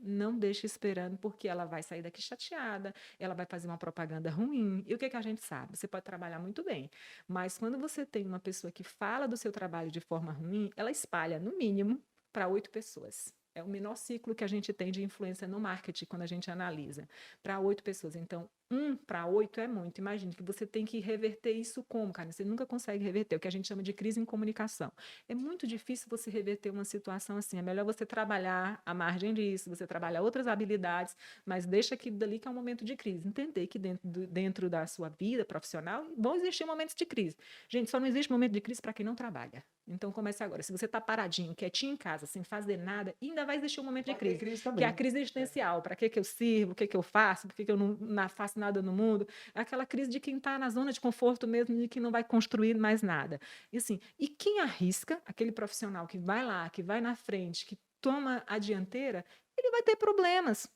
Não deixe esperando, porque ela vai sair daqui chateada, ela vai fazer uma propaganda ruim. E o que que a gente sabe? Você pode trabalhar muito bem, mas quando você tem uma pessoa que fala do seu trabalho de forma ruim, ela espalha, no mínimo, para 8 pessoas. É o menor ciclo que a gente tem de influência no marketing quando a gente analisa. Para 8 pessoas. Então, 1 para 8 é muito. Imagine que você tem que reverter isso como, cara? Você nunca consegue reverter, o que a gente chama de crise em comunicação. É muito difícil você reverter uma situação assim. É melhor você trabalhar à margem disso, você trabalhar outras habilidades, mas deixa que dali que é um momento de crise. Entender que dentro da sua vida profissional vão existir momentos de crise. Gente, só não existe momento de crise para quem não trabalha. Então comece agora. Se você está paradinho, quietinho em casa, sem fazer nada, ainda vai existir um momento de Vai ter crise, crise que é a também. crise existencial. Para que eu sirvo? O que eu faço? Por que eu não faço nada no mundo? É aquela crise de quem está na zona de conforto mesmo, de que não vai construir mais nada. E assim, e quem arrisca, aquele profissional que vai lá, que vai na frente, que toma a dianteira, ele vai ter problemas.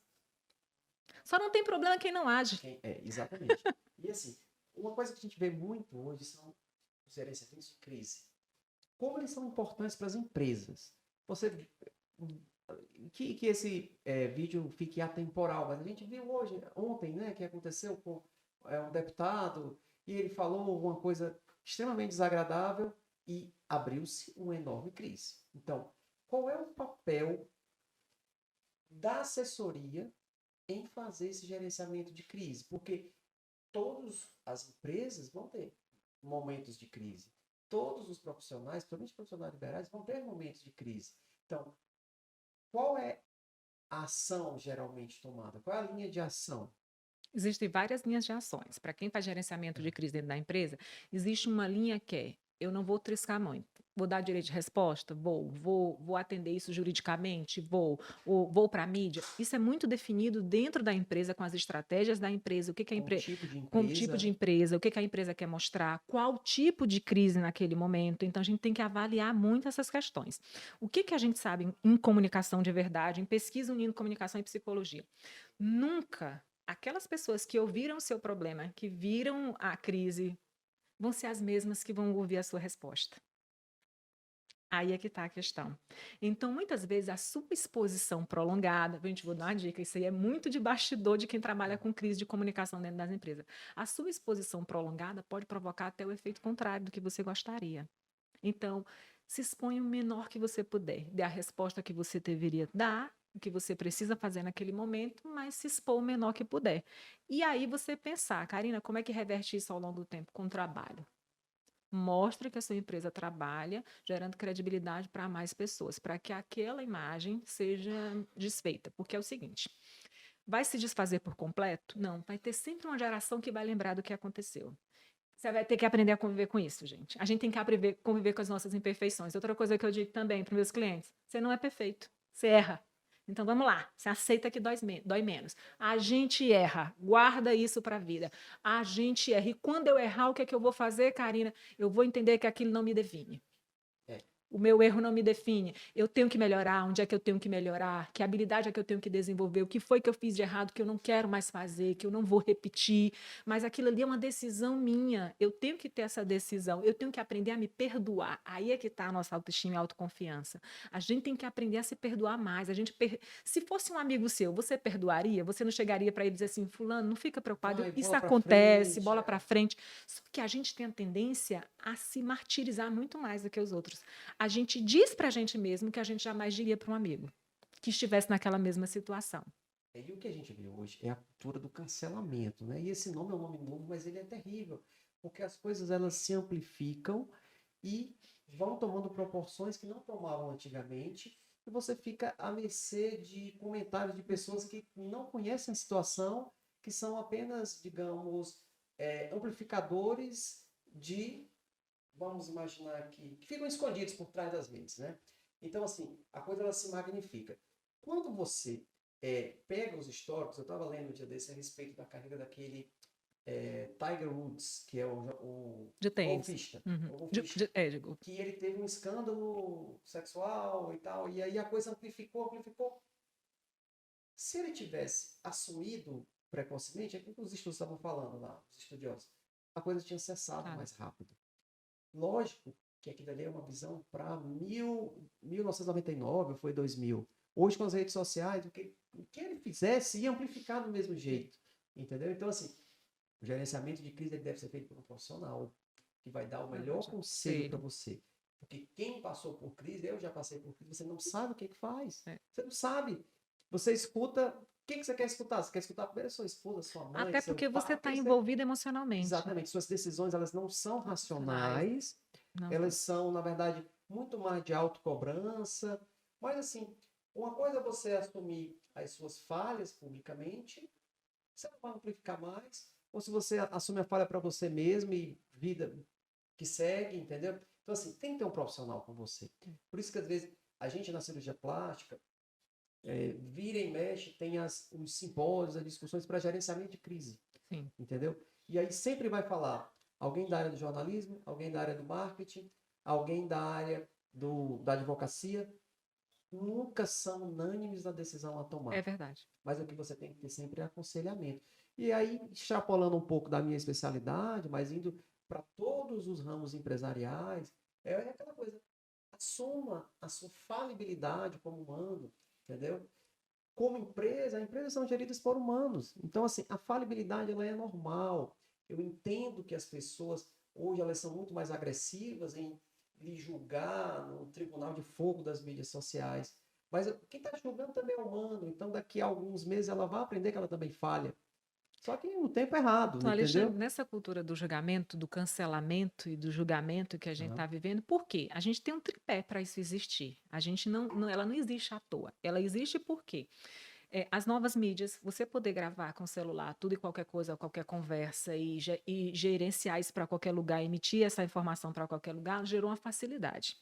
Só não tem problema quem não age. Exatamente. E assim, uma coisa que a gente vê muito hoje são os gerenciamentos de crise. Como eles são importantes para as empresas. Você que esse vídeo fique atemporal, mas a gente viu hoje, ontem, né, que aconteceu com um deputado e ele falou uma coisa extremamente desagradável e abriu-se uma enorme crise. Então, qual é o papel da assessoria em fazer esse gerenciamento de crise? Porque todas as empresas vão ter momentos de crise. Todos os profissionais, principalmente os profissionais liberais, vão ter momentos de crise. Então, qual é a ação geralmente tomada? Qual é a linha de ação? Existem várias linhas de ações. Para quem faz gerenciamento de crise dentro da empresa, existe uma linha que é: eu não vou triscar muito. Vou dar direito de resposta? Vou atender isso juridicamente? Vou para a mídia? Isso é muito definido dentro da empresa, com as estratégias da empresa, o que, que a Com o empresa. tipo de Como tipo de empresa? empresa, o que, que a empresa quer mostrar, qual tipo de crise naquele momento. Então, a gente tem que avaliar muito essas questões. O que, que a gente sabe em comunicação de verdade, em pesquisa unindo comunicação e psicologia? Nunca aquelas pessoas que ouviram o seu problema, que viram a crise, vão ser as mesmas que vão ouvir a sua resposta. Aí é que está a questão. Então, muitas vezes, a sua exposição prolongada, a gente vou dar uma dica, isso aí é muito de bastidor de quem trabalha com crise de comunicação dentro das empresas. A sua exposição prolongada pode provocar até o efeito contrário do que você gostaria. Então, se exponha o menor que você puder. Dê a resposta que você deveria dar, o que você precisa fazer naquele momento, mas se expor o menor que puder. E aí você pensar, Karina, como é que reverte isso ao longo do tempo? Com trabalho. Mostre que a sua empresa trabalha, gerando credibilidade para mais pessoas, para que aquela imagem seja desfeita. Porque é o seguinte: vai se desfazer por completo? Não, vai ter sempre uma geração que vai lembrar do que aconteceu. Você vai ter que aprender a conviver com isso, gente. A gente tem que conviver com as nossas imperfeições. Outra coisa que eu digo também para os meus clientes: você não é perfeito, você erra. Então vamos lá, você aceita que dói menos. A gente erra, guarda isso para a vida. A gente erra. E quando eu errar, o que é que eu vou fazer, Karina? Eu vou entender que aquilo não me define. É, O meu erro não me define. Eu tenho que melhorar. Onde é que eu tenho que melhorar? Que habilidade é que eu tenho que desenvolver? O que foi que eu fiz de errado que eu não quero mais fazer, que eu não vou repetir? Mas aquilo ali é uma decisão minha. Eu tenho que ter essa decisão. Eu tenho que aprender a me perdoar. Aí é que está a nossa autoestima e autoconfiança. A gente tem que aprender a se perdoar mais. Se fosse um amigo seu, você perdoaria? Você não chegaria para ele e dizer assim: fulano, não fica preocupado, vai, isso bola para acontece, frente. bola para frente. Só que a gente tem a tendência a se martirizar muito mais do que os outros. A gente diz para a gente mesmo que a gente jamais diria para um amigo que estivesse naquela mesma situação. E o que a gente vê hoje é a cultura do cancelamento, né? E esse nome é um nome novo, mas ele é terrível, porque as coisas elas se amplificam e vão tomando proporções que não tomavam antigamente, e você fica à mercê de comentários de pessoas que não conhecem a situação, que são apenas, digamos, amplificadores de, vamos imaginar aqui, que ficam escondidos por trás das redes, né? Então, assim, a coisa ela se magnifica. Quando você pega os históricos, eu estava lendo um dia desse a respeito da carreira daquele Tiger Woods, que é De tênis. golfista, Uhum. o golfista, Digo, que ele teve um escândalo sexual e tal, e aí a coisa amplificou, amplificou. Se ele tivesse assumido precocemente, é aquilo que os estudos estavam falando lá, os estudiosos, a coisa tinha cessado claro. mais rápido. Lógico que aquilo ali é uma visão para 1999 ou foi 2000. Hoje, com as redes sociais, que ele fizesse ia amplificar do mesmo jeito, entendeu? Então, assim, o gerenciamento de crise ele deve ser feito por um profissional que vai dar o melhor conselho para você. Porque quem passou por crise, eu já passei por crise, você não sabe o que faz. Você não sabe. Você escuta. Quem que você quer escutar? Você quer escutar primeiro a sua esposa, sua mãe, Até seu porque você pai. está envolvido emocionalmente. Exatamente. Suas decisões, elas não são racionais. Não Elas são, na verdade, muito mais de autocobrança. Mas, assim, uma coisa é você assumir as suas falhas publicamente, você não vai amplificar mais. Ou se você assume a falha para você mesmo e vida que segue, entendeu? Então, assim, tem que ter um profissional com você. Por isso que, às vezes, a gente na cirurgia plástica, vira e mexe, tem os simpósios, as discussões para gerenciamento de crise. Sim. Entendeu? E aí sempre vai falar alguém da área do jornalismo, alguém da área do marketing, alguém da área da advocacia. Nunca são unânimes na decisão a tomar. É verdade. Mas o que você tem que ter sempre é aconselhamento. E aí, extrapolando um pouco da minha especialidade, mas indo para todos os ramos empresariais, é aquela coisa. Assuma a sua falibilidade como humano, entendeu? Como empresa, as empresas são geridas por humanos. Então, assim, a falibilidade ela é normal. Eu entendo que as pessoas, hoje, elas são muito mais agressivas em lhe julgar no tribunal de fogo das mídias sociais. Mas quem está julgando também é humano. Então, daqui a alguns meses, ela vai aprender que ela também falha. Só que no tempo errado, Então, entendeu? Alexandre, nessa cultura do julgamento, do cancelamento e do julgamento que a gente está vivendo, por quê? A gente tem um tripé para isso existir. A gente ela não existe à toa. Ela existe por quê? As novas mídias, você poder gravar com o celular tudo e qualquer coisa, qualquer conversa e gerenciar isso para qualquer lugar, emitir essa informação para qualquer lugar, gerou uma facilidade.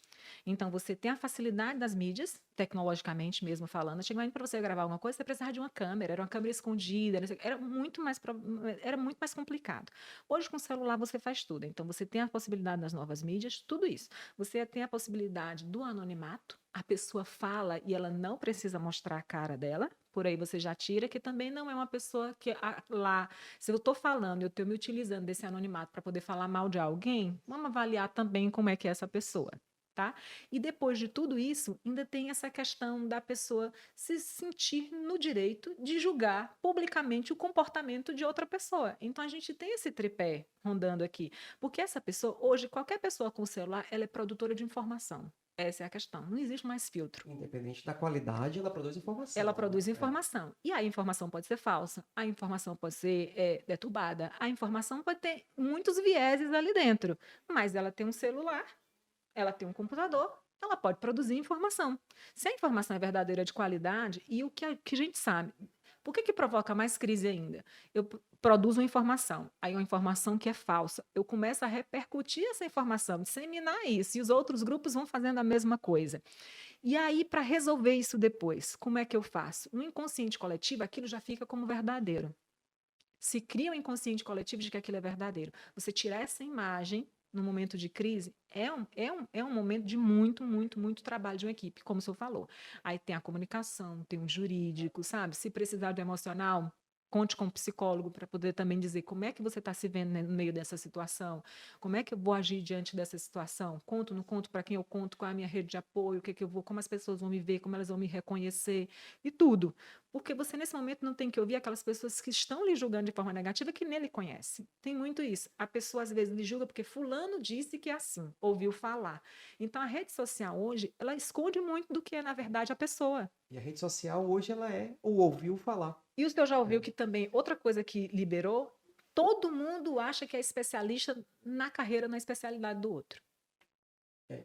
Então, você tem a facilidade das mídias, tecnologicamente mesmo falando. Antigamente, para você gravar alguma coisa, você precisava de uma câmera, era uma câmera escondida, era muito mais complicado. Hoje, com o celular, você faz tudo. Então, você tem a possibilidade das novas mídias, tudo isso. Você tem a possibilidade do anonimato, a pessoa fala e ela não precisa mostrar a cara dela, por aí você já tira, que também não é uma pessoa que lá, se eu estou falando, eu estou me utilizando desse anonimato para poder falar mal de alguém, vamos avaliar também como é que é essa pessoa. Tá? E depois de tudo isso, ainda tem essa questão da pessoa se sentir no direito de julgar publicamente o comportamento de outra pessoa. Então a gente tem esse tripé rondando aqui, porque essa pessoa, hoje, qualquer pessoa com celular, ela é produtora de informação. Essa é a questão. Não existe mais filtro. Independente da qualidade, ela produz informação. Ela produz informação. E a informação pode ser falsa, a informação pode ser deturbada, a informação pode ter muitos vieses ali dentro, mas ela tem um celular, ela tem um computador, ela pode produzir informação. Se a informação é verdadeira, de qualidade, e o que a gente sabe, por que provoca mais crise ainda? Eu produzo uma informação, aí uma informação que é falsa, eu começo a repercutir essa informação, disseminar isso, e os outros grupos vão fazendo a mesma coisa. E aí, para resolver isso depois, como é que eu faço? No inconsciente coletivo, aquilo já fica como verdadeiro. Se cria um inconsciente coletivo de que aquilo é verdadeiro. Você tirar essa imagem no momento de crise é um momento de muito, muito, muito trabalho de uma equipe, como o senhor falou. Aí tem a comunicação, tem o jurídico, sabe? Se precisar do emocional, conte com um psicólogo para poder também dizer como é que você está se vendo no meio dessa situação, como é que eu vou agir diante dessa situação, conto, não conto, para quem eu conto, qual é a minha rede de apoio, o que eu vou, como as pessoas vão me ver, como elas vão me reconhecer e tudo. Porque você, nesse momento, não tem que ouvir aquelas pessoas que estão lhe julgando de forma negativa que nem lhe conhecem. Tem muito isso. A pessoa, às vezes, lhe julga porque fulano disse que é assim, ouviu falar. Então, a rede social hoje, ela esconde muito do que é, na verdade, a pessoa. E a rede social hoje, ela é o ouviu falar. E o senhor já ouviu que também, outra coisa que liberou, todo mundo acha que é especialista na carreira, na especialidade do outro.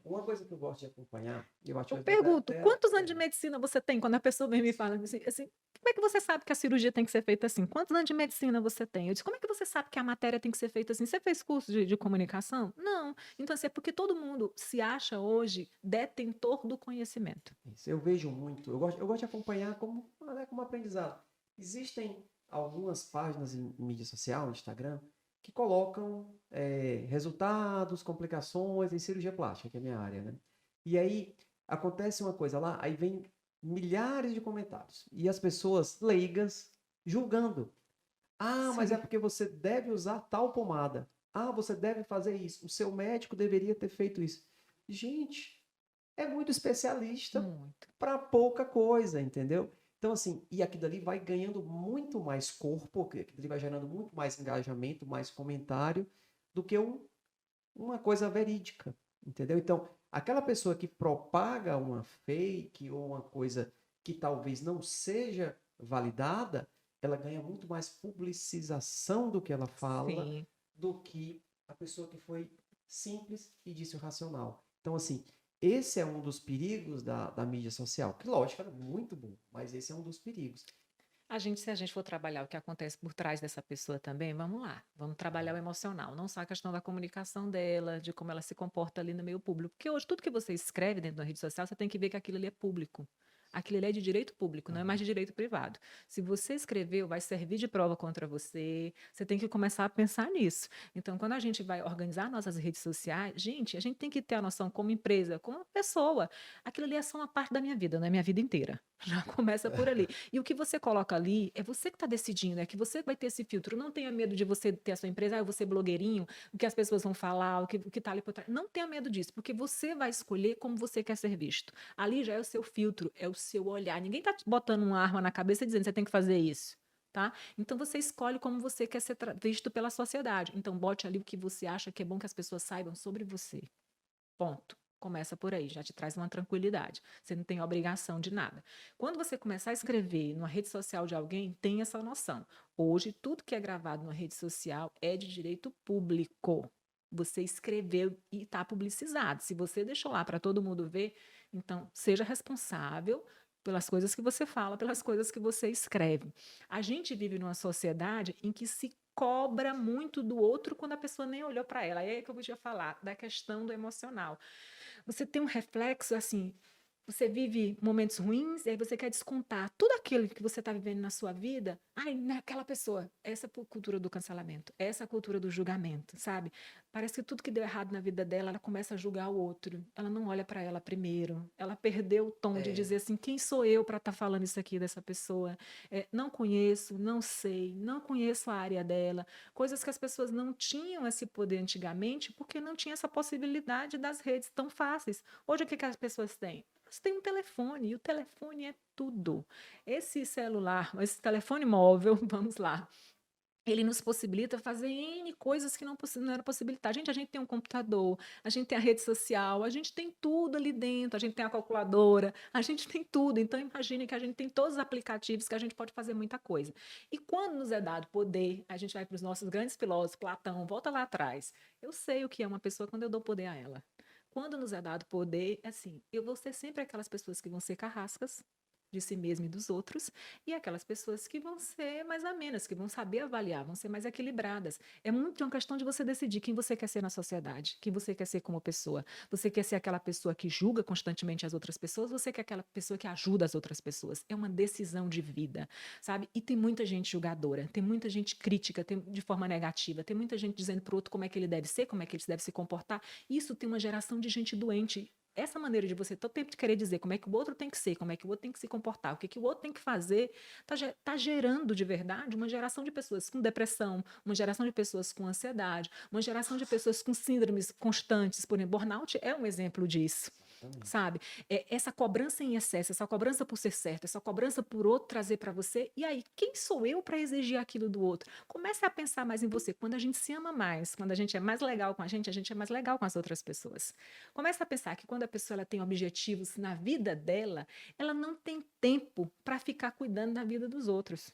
Uma coisa que eu gosto de acompanhar, Eu pergunto, quantos anos de medicina você tem? Quando a pessoa vem me fala assim, como é que você sabe que a cirurgia tem que ser feita assim? Quantos anos de medicina você tem? Eu disse, como é que você sabe que a matéria tem que ser feita assim? Você fez curso de comunicação? Não. Então, assim, é porque todo mundo se acha hoje detentor do conhecimento. Isso, eu vejo muito, eu gosto de acompanhar como aprendizado. Existem algumas páginas em mídia social, no Instagram, que colocam resultados, complicações em cirurgia plástica, que é a minha área, né? E aí acontece uma coisa lá, aí vem milhares de comentários. E as pessoas leigas julgando. Ah, mas é porque você deve usar tal pomada. Ah, você deve fazer isso. O seu médico deveria ter feito isso. Gente, é muito especialista para pouca coisa, entendeu? Então, assim, e aquilo ali vai ganhando muito mais corpo, aquilo ali vai gerando muito mais engajamento, mais comentário, do que uma coisa verídica, entendeu? Então, aquela pessoa que propaga uma fake ou uma coisa que talvez não seja validada, ela ganha muito mais publicização do que ela fala, Sim. do que a pessoa que foi simples e disse o racional. Então, assim, esse é um dos perigos da mídia social, que, lógico, é muito bom, mas esse é um dos perigos. Se a gente for trabalhar o que acontece por trás dessa pessoa também, vamos lá, vamos trabalhar o emocional, não só a questão da comunicação dela, de como ela se comporta ali no meio público. Porque hoje tudo que você escreve dentro da rede social, você tem que ver que aquilo ali é público. Aquilo ali é de direito público, não é mais de direito privado. Se você escreveu, vai servir de prova contra você, você tem que começar a pensar nisso. Então, quando a gente vai organizar nossas redes sociais, gente, a gente tem que ter a noção como empresa, como pessoa. Aquilo ali é só uma parte da minha vida, não é minha vida inteira. Já começa por ali. E o que você coloca ali é você que está decidindo, é que você vai ter esse filtro. Não tenha medo de você ter a sua empresa, eu vou ser blogueirinho, o que as pessoas vão falar, o que está ali por trás. Não tenha medo disso, porque você vai escolher como você quer ser visto. Ali já é o seu filtro, é o seu olhar. Ninguém está botando uma arma na cabeça e dizendo você tem que fazer isso. Tá? Então você escolhe como você quer ser visto pela sociedade. Então bote ali o que você acha que é bom que as pessoas saibam sobre você. Ponto. Começa por aí, já te traz uma tranquilidade. Você não tem obrigação de nada. Quando você começar a escrever numa rede social de alguém, tem essa noção. Hoje, tudo que é gravado numa rede social é de direito público. Você escreveu e está publicizado. Se você deixou lá para todo mundo ver, então seja responsável pelas coisas que você fala, pelas coisas que você escreve. A gente vive numa sociedade em que se cobra muito do outro quando a pessoa nem olhou para ela. Aí é que eu podia falar da questão do emocional. Você tem um reflexo assim, você vive momentos ruins e aí você quer descontar tudo aquilo que você está vivendo na sua vida, ai, naquela pessoa. Essa cultura do cancelamento, essa cultura do julgamento, sabe? Parece que tudo que deu errado na vida dela, ela começa a julgar o outro. Ela não olha para ela primeiro. Ela perdeu o tom de É, dizer assim, quem sou eu para estar falando isso aqui dessa pessoa? Não conheço, não sei, não conheço a área dela. Coisas que as pessoas não tinham esse poder antigamente porque não tinha essa possibilidade das redes tão fáceis. Hoje o que as pessoas têm? Elas têm um telefone, e o telefone é tudo. Esse celular, esse telefone móvel, vamos lá, ele nos possibilita fazer N coisas que não era possibilitar. A gente tem um computador, a gente tem a rede social, a gente tem tudo ali dentro, a gente tem a calculadora, a gente tem tudo. Então, imagine que a gente tem todos os aplicativos que a gente pode fazer muita coisa. E quando nos é dado poder, a gente vai para os nossos grandes filósofos, Platão, volta lá atrás. Eu sei o que é uma pessoa quando eu dou poder a ela. Quando nos é dado poder, assim, eu vou ser sempre aquelas pessoas que vão ser carrascas de si mesmo e dos outros, e aquelas pessoas que vão ser mais amenas, que vão saber avaliar, vão ser mais equilibradas. É muito uma questão de você decidir quem você quer ser na sociedade, quem você quer ser como pessoa. Você quer ser aquela pessoa que julga constantemente as outras pessoas, você quer aquela pessoa que ajuda as outras pessoas. É uma decisão de vida, sabe? E tem muita gente julgadora, tem muita gente crítica de forma negativa, tem muita gente dizendo para o outro como é que ele deve ser, como é que ele deve se comportar. Isso tem uma geração de gente doente. Essa maneira de você todo tempo de querer dizer como é que o outro tem que ser, como é que o outro tem que se comportar, o que, que o outro tem que fazer, tá gerando de verdade uma geração de pessoas com depressão, uma geração de pessoas com ansiedade, uma geração de pessoas com síndromes constantes. Por exemplo, burnout é um exemplo disso. exatamente. Sabe? Essa cobrança em excesso, essa cobrança por ser certo, essa cobrança por outro trazer para você. E aí, quem sou eu para exigir aquilo do outro? Comece a pensar mais em você. Quando a gente se ama mais, quando a gente é mais legal com a gente é mais legal com as outras pessoas. Comece a pensar que quando a pessoa ela tem objetivos na vida dela, ela não tem tempo para ficar cuidando da vida dos outros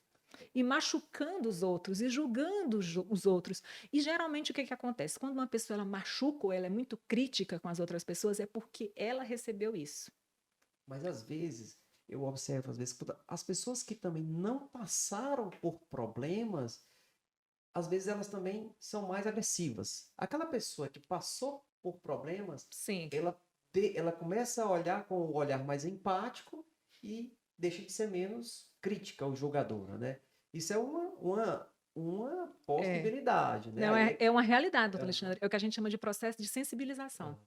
e machucando os outros e julgando os outros. E geralmente o que, que acontece? Quando uma pessoa ela machuca ou ela é muito crítica com as outras pessoas, é porque ela recebeu isso. Mas às vezes, eu observo, às vezes, as pessoas que também não passaram por problemas, às vezes elas também são mais agressivas. Aquela pessoa que passou por problemas, Sim, ela começa a olhar com um olhar mais empático e deixa de ser menos crítica ou julgadora, né? Isso é uma é. possibilidade, né? Não, Aí é uma realidade, doutor é, Alexandre. É o que a gente chama de processo de sensibilização.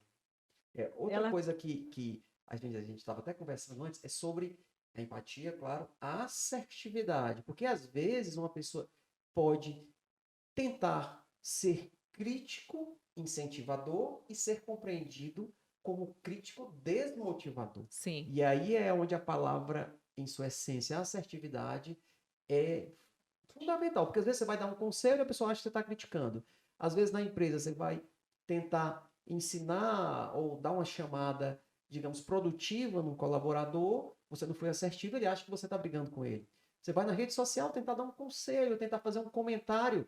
outra Ela, coisa que a gente estava até conversando antes é sobre a empatia, claro, a assertividade. Porque às vezes uma pessoa pode tentar ser crítico, incentivador e ser compreendido como crítico desmotivador. sim, E aí é onde a palavra em sua essência, a assertividade é fundamental, porque às vezes você vai dar um conselho e a pessoa acha que você está criticando. Às vezes na empresa você vai tentar ensinar ou dar uma chamada, digamos, produtiva num colaborador, você não foi assertivo, ele acha que você está brigando com ele. Você vai na rede social tentar dar um conselho, tentar fazer um comentário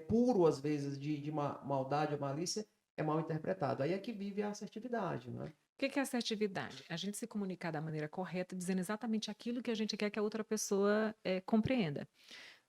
puro, às vezes, de maldade ou malícia, é mal interpretado. Aí é que vive a assertividade, né? O que que é assertividade? A gente se comunicar da maneira correta, dizendo exatamente aquilo que a gente quer que a outra pessoa compreenda.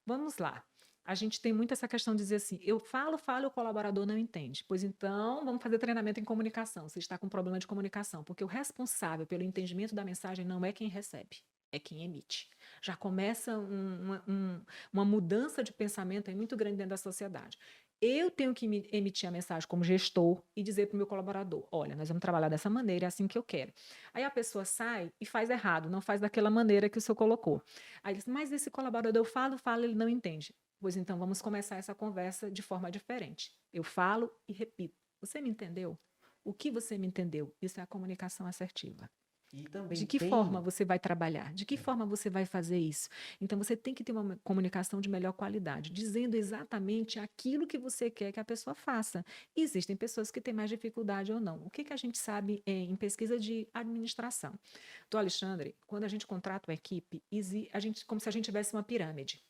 Vamos lá. A gente tem muito essa questão de dizer assim, eu falo, falo e o colaborador não entende. Pois então, vamos fazer treinamento em comunicação. Você está com problema de comunicação, porque o responsável pelo entendimento da mensagem não é quem recebe, é quem emite. Já começa uma mudança de pensamento aí muito grande dentro da sociedade. Eu tenho que emitir a mensagem como gestor e dizer para o meu colaborador, olha, nós vamos trabalhar dessa maneira, é assim que eu quero. Aí a pessoa sai e faz errado, não faz daquela maneira que o senhor colocou. Aí ele diz, mas esse colaborador eu falo, ele não entende. Pois então vamos começar essa conversa de forma diferente. Eu falo e repito. Você me entendeu? O que você me entendeu? Isso é a comunicação assertiva. E também De que forma você vai trabalhar? De que forma você vai fazer isso? Então você tem que ter uma comunicação de melhor qualidade, dizendo exatamente aquilo que você quer que a pessoa faça. E existem pessoas que têm mais dificuldade ou não. O que a gente sabe em pesquisa de administração? Do Alexandre, quando a gente contrata uma equipe, como se a gente tivesse uma pirâmide.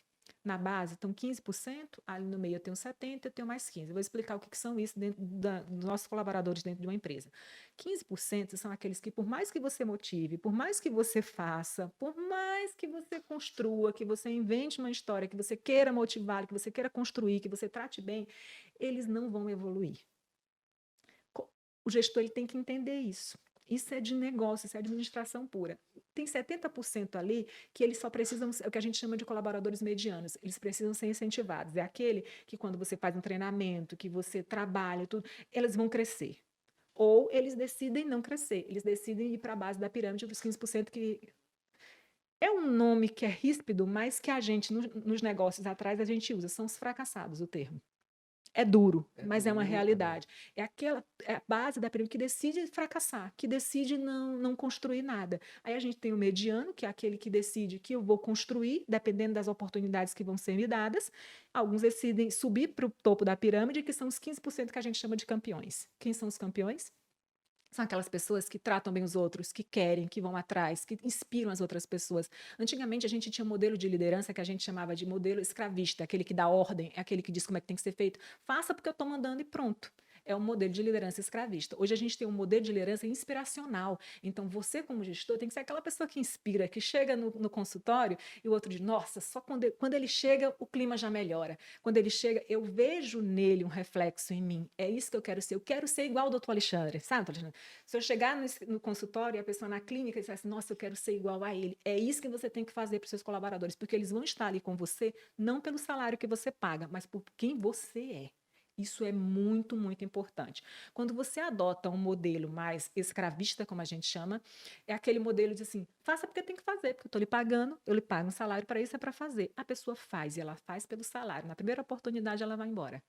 Na base estão 15%, ali no meio eu tenho 70%, eu tenho mais 15%. Eu vou explicar o que são isso dentro dos nossos colaboradores dentro de uma empresa. 15% são aqueles que, por mais que você motive, por mais que você faça, por mais que você construa, que você invente uma história, que você queira motivar, que você queira construir, que você trate bem, eles não vão evoluir. O gestor ele tem que entender isso. Isso é de negócio, isso é administração pura. Tem 70% ali que eles só precisam, é o que a gente chama de colaboradores medianos, eles precisam ser incentivados. É aquele que quando você faz um treinamento, que você trabalha, tudo, eles vão crescer. Ou eles decidem não crescer, eles decidem ir para a base da pirâmide dos 15% que é um nome que é ríspido, mas que a gente, nos negócios atrás, a gente usa, são os fracassados, o termo. É duro, mas é uma realidade. É a base da pirâmide que decide fracassar, que decide não construir nada. Aí a gente tem o mediano, que é aquele que decide que eu vou construir, dependendo das oportunidades que vão ser me dadas. Alguns decidem subir para o topo da pirâmide, que são os 15% que a gente chama de campeões. Quem são os campeões? São aquelas pessoas que tratam bem os outros, que querem, que vão atrás, que inspiram as outras pessoas. Antigamente a gente tinha um modelo de liderança que a gente chamava de modelo escravista, aquele que dá ordem, é aquele que diz como é que tem que ser feito. Faça porque eu estou mandando e pronto. É um modelo de liderança escravista. Hoje a gente tem um modelo de liderança inspiracional. Então você, como gestor, tem que ser aquela pessoa que inspira, que chega no consultório e o outro diz, nossa, só quando ele chega, o clima já melhora. Quando ele chega, eu vejo nele um reflexo em mim. É isso que eu quero ser. Eu quero ser igual ao doutor Alexandre, sabe, doutor Alexandre? Se eu chegar no consultório e a pessoa na clínica disser assim, nossa, eu quero ser igual a ele, é isso que você tem que fazer para os seus colaboradores, porque eles vão estar ali com você, não pelo salário que você paga, mas por quem você é. Isso é muito, muito importante. Quando você adota um modelo mais escravista, como a gente chama, é aquele modelo de assim, faça porque tem que fazer, porque eu estou lhe pagando, eu lhe pago um salário para isso, é para fazer. A pessoa faz e ela faz pelo salário. Na primeira oportunidade, ela vai embora.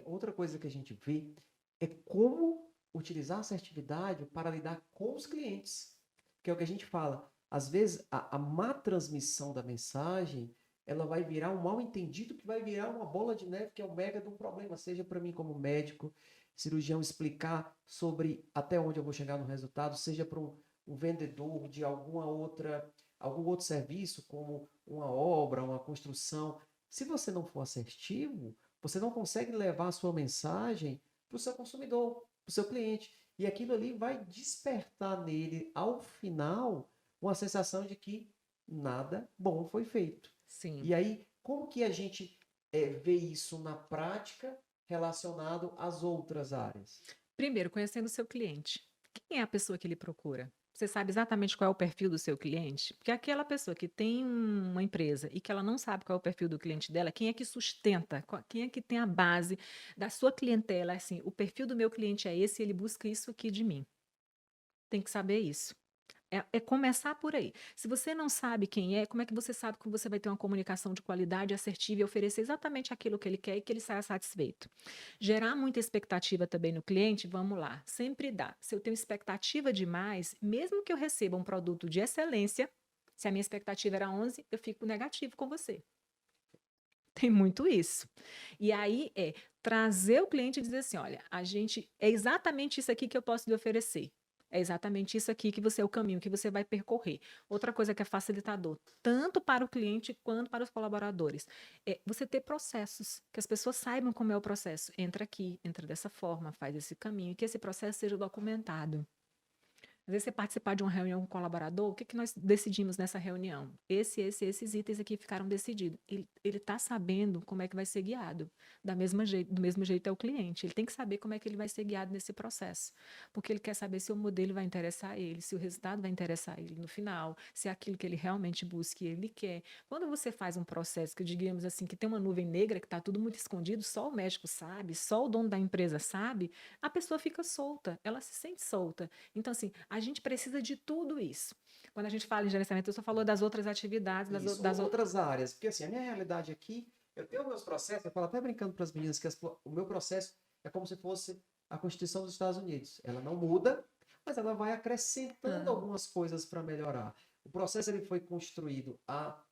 Outra coisa que a gente vê é como utilizar a assertividade para lidar com os clientes. Que é o que a gente fala. Às vezes, a má transmissão da mensagem, ela vai virar um mal-entendido que vai virar uma bola de neve, que é o mega de um problema. Seja para mim como médico, cirurgião, explicar sobre até onde eu vou chegar no resultado, seja para um vendedor de algum outro serviço, como uma obra, uma construção. Se você não for assertivo, você não consegue levar a sua mensagem para o seu consumidor, para o seu cliente. E aquilo ali vai despertar nele, ao final, uma sensação de que nada bom foi feito. Sim. E aí, como que a gente vê isso na prática relacionado às outras áreas? Primeiro, conhecendo o seu cliente. Quem é a pessoa que ele procura? Você sabe exatamente qual é o perfil do seu cliente? Porque aquela pessoa que tem uma empresa e que ela não sabe qual é o perfil do cliente dela, quem é que sustenta? Quem é que tem a base da sua clientela? Assim, o perfil do meu cliente é esse, ele busca isso aqui de mim. Tem que saber isso. É começar por aí. Se você não sabe quem é, como é que você sabe que você vai ter uma comunicação de qualidade, assertiva e oferecer exatamente aquilo que ele quer e que ele saia satisfeito? Gerar muita expectativa também no cliente, vamos lá, sempre dá. Se eu tenho expectativa demais, mesmo que eu receba um produto de excelência, Se a minha expectativa era 11, eu fico negativo com você. Tem muito isso. E aí é trazer o cliente e dizer assim: olha, a gente é exatamente isso aqui que eu posso lhe oferecer. É exatamente isso aqui que você é o caminho que você vai percorrer. Outra coisa que é facilitador, tanto para o cliente quanto para os colaboradores, é você ter processos, que as pessoas saibam como é o processo. Entra aqui, entra dessa forma, faz esse caminho, e que esse processo seja documentado. Às vezes você participar de uma reunião com um colaborador, o que nós decidimos nessa reunião? Esses itens aqui ficaram decididos. Ele está sabendo como é que vai ser guiado. Do mesmo jeito é o cliente. Ele tem que saber como é que ele vai ser guiado nesse processo. Porque ele quer saber se o modelo vai interessar ele, se o resultado vai interessar ele no final, se é aquilo que ele realmente busca e ele quer. Quando você faz um processo que, digamos assim, que tem uma nuvem negra, que está tudo muito escondido, só o médico sabe, só o dono da empresa sabe, a pessoa fica solta, ela se sente solta. Então, assim, a gente precisa de tudo isso. Quando a gente fala em gerenciamento, eu só falou das outras atividades, Isso, outras áreas. Porque assim, a minha realidade aqui, eu tenho meus processos, eu falo até brincando para as meninas que o meu processo é como se fosse a Constituição dos Estados Unidos. Ela não muda, mas ela vai acrescentando algumas coisas para melhorar. O processo ele foi construído há